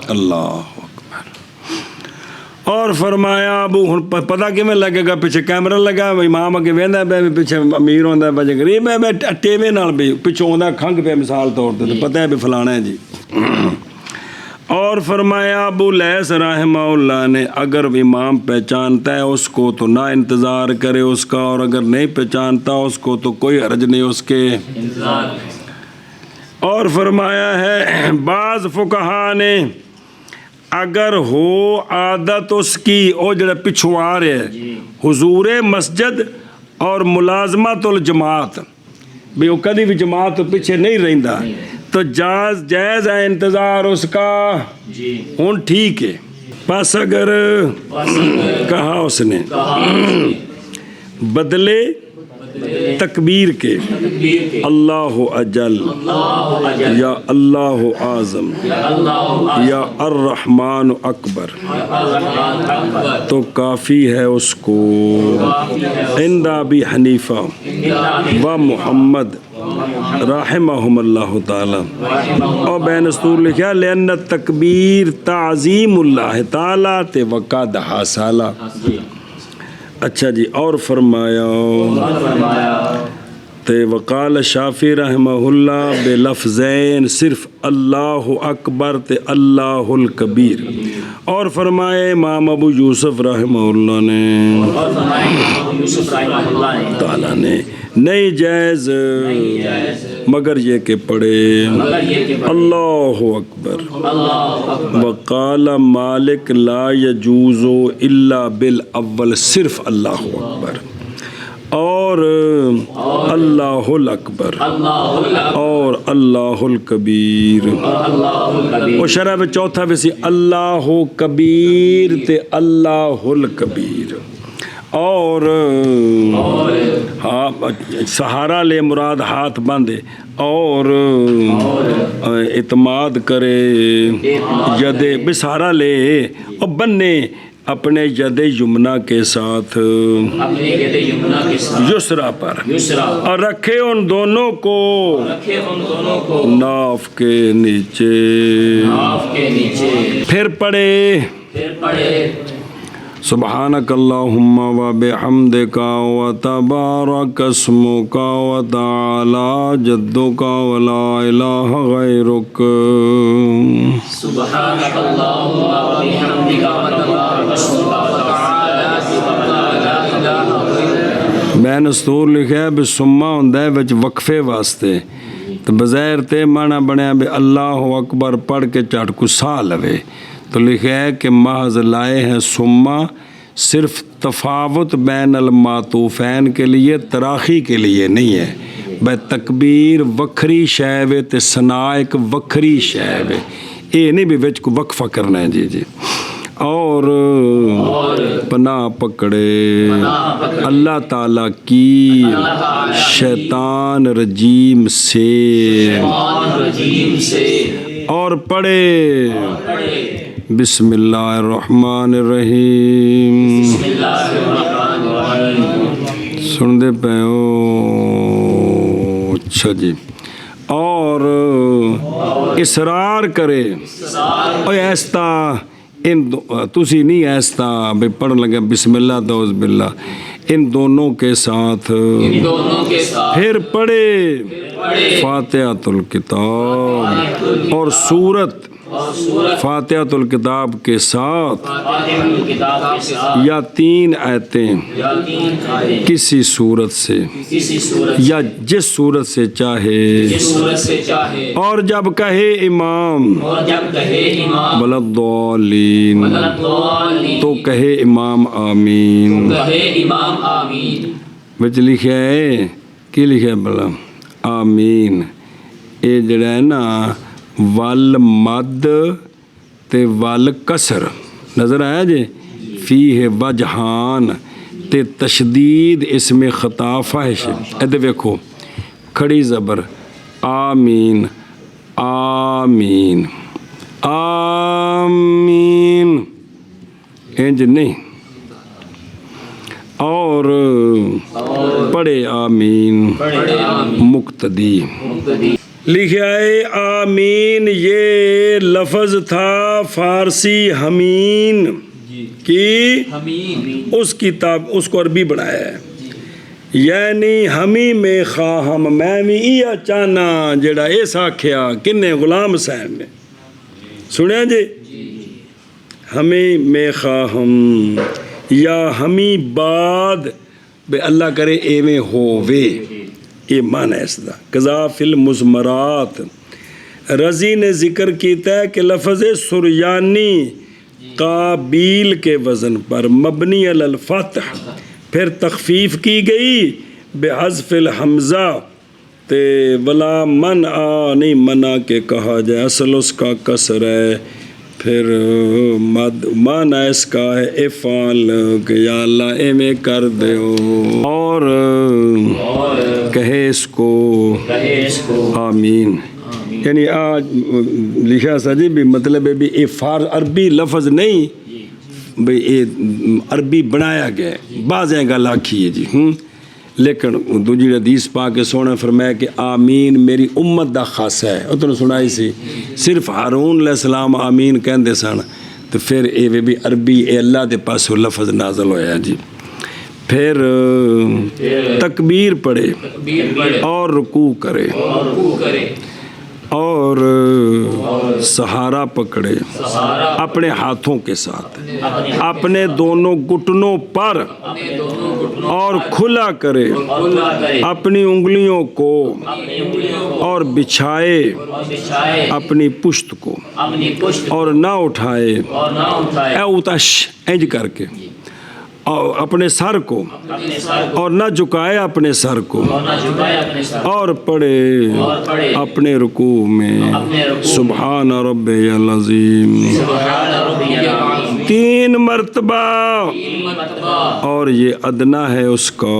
اللہ اکبر۔ اور فرمایا ابو پتہ کیویں لگے گا، پیچھے کیمرہ لگا امام اگے ویندا پیا، پیچھے امیر ہوندا بچ غریب ہے، ٹیوے نال بھی پچھوں آندا کھنگ پہ مثال طور تے پتہ ہے بھی فلانا ہے جی۔ اور فرمایا ابو لیث رحمہ اللہ نے اگر امام پہچانتا ہے اس کو تو نہ انتظار کرے اس کا، اور اگر نہیں پہچانتا اس کو تو کوئی حرج نہیں اس کے انتظار۔ اور فرمایا ہے بعض فقہا نے اگر ہو عادت اس کی، او جڑا پچھو آ رہے ہے حضور مسجد اور ملازمت الجماعت، بھی وہ کدی بھی جماعت تو پیچھے نہیں رہندا، تو جائز ہے انتظار اس کا، ہن ٹھیک ہے۔ بس اگر کہا اس نے بدلے تکبیر کے اللہ اجل یا اللہ اعظم یا الرحمن اکبر تو کافی ہے اس کو عند ابی حنیفہ و محمد رحمہم اللہ تعالی۔ اور بین اسطور لکھا لأن التکبیر تعظیم اللہ تعالی تے وقد حاصل۔ اچھا جی، اور فرمایا تے وقال شافعی رحمہ اللہ بلفظین، صرف اللہ اکبر تے اللہ الکبیر۔ اور فرمائے امام ابو یوسف رحمہ اللہ نے تعالیٰ نے نہیں جائز مگر یہ کہ پڑھے اللہ اکبر۔ وقال مالک لا یجوز الا بالاول، صرف اللہ اکبر اور اللہ الاکبر اور اللہ الکبیر۔ اور شرح میں چوتھا ویسی اللہ کبیر تے اللہ الکبیر۔ اور ہاں سہارا لے مراد ہاتھ باندھے اور اعتماد کرے، ید بے سہارا لے اور بننے اپنے ید یمنا کے ساتھ اپنے ید یمنا کے ساتھ یسرا پر یسرا اور رکھے ان دونوں کو رکھے ان دونوں کو ناف کے نیچے ناف کے نیچے پھر پڑھے سبحانک اللہم و بحمدک و تبارک اسمک و تعالی جدک و لا الہ غیرک سبحانک اللہم و بحمدک و تبارک اسمک و تعالی جدک و لا الہ غیرک۔ میں نستور لکھا ہے بھی سمہ ہوندہ ہے وچ وقفے واسطے تو بظاہر تے معنی بنیا بھی اللہ اکبر پڑھ کے چاٹ کو سا لوے تو لکھا ہے کہ محض لائے ہیں سمہ صرف تفاوت بین المعطوفین کے لیے تراخی کے لیے نہیں ہے بے تکبیر وکھری شے تے ثنا ایک وکھری شے اے نہیں بھی وچ کو وقفہ کرنا ہے جی اور پناہ پکڑے اللہ تعالیٰ کی شیطان رجیم سے اور پڑھے بسم اللہ الرحمن الرحیم سن دے پہ اچھا جی اور اصرار کرے ایستا تسی نہیں ایستا بھئی پڑھنے لگے بسم اللہ تعوذ باللہ ان دونوں کے ساتھ پھر پڑھے فاتحۃ الکتاب اور سورت فاتحۃ الکتاب کے ساتھ یا 3 آیتیں کسی صورت سے یا جس صورت سے چاہے اور جب کہے امام وللضالین تو کہے امام آمین وچ لکھا ہے کی لکھا ہے بلا آمین اے جڑا ہے نا ول مد تے ول کسر نظر آیا جی فیہ وجہان تے تشدید اس میں خطا فاحش ادھر ویکھو کھڑی زبر آمین آمین آمین انج نہیں اور پڑھے آمین مقتدی لکھا ہے آمین یہ لفظ تھا فارسی ہمین کی اس کتاب اس کو عربی بنایا ہے یعنی ہمی میں خواہم میں بھی یہ چاہنا جڑا ایسا کھیا کنے غلام حسین نے سنیا جی ہمیں میں خواہم یا ہمی بعد بے اللہ کرے ایویں ہووے یہ معنی ہے اس دا قذاف المزمرات رضی نے ذکر کیتا ہے کہ لفظ سریانی قابیل کے وزن پر مبنی علی الفتح پھر تخفیف کی گئی بحذف الحمزہ تے ولا من نہیں منع کے کہا جائے اصل اس کا کسر ہے پھر معنی اس کا ہے افعال کہ یا اللہ ایویں کر دیو اور کہے اس کو آمین یعنی آج لکھا سجی بھی مطلب ہے بھی عربی لفظ نہیں بھئی یہ عربی بنایا گیا بعض گل آکھی ہے جی لیکن دوجی حدیث پا کے سونا فرمایا کہ آمین میری امت دا خاصہ ہے وہ تو سنائی سی صرف ہارون علیہ السلام آمین کہندے سن تو پھر اے بھی عربی اے اللہ دے پاس لفظ نازل ہویا جی پھر تکبیر پڑھے اور رکوع کرے اور سہارا پکڑے اپنے ہاتھوں کے ساتھ اپنے دونوں گھٹنوں پر اور کھلا کرے اپنی انگلیوں کو اور بچھائے اپنی پشت کو اور نہ اٹھائے اے اتش انج کر کے اور اپنے سر کو اور نہ جھکائے اپنے سر کو اور پڑھے اپنے رکوع میں سبحان ربی العظیم 3 مرتبہ اور یہ ادنا ہے اس کا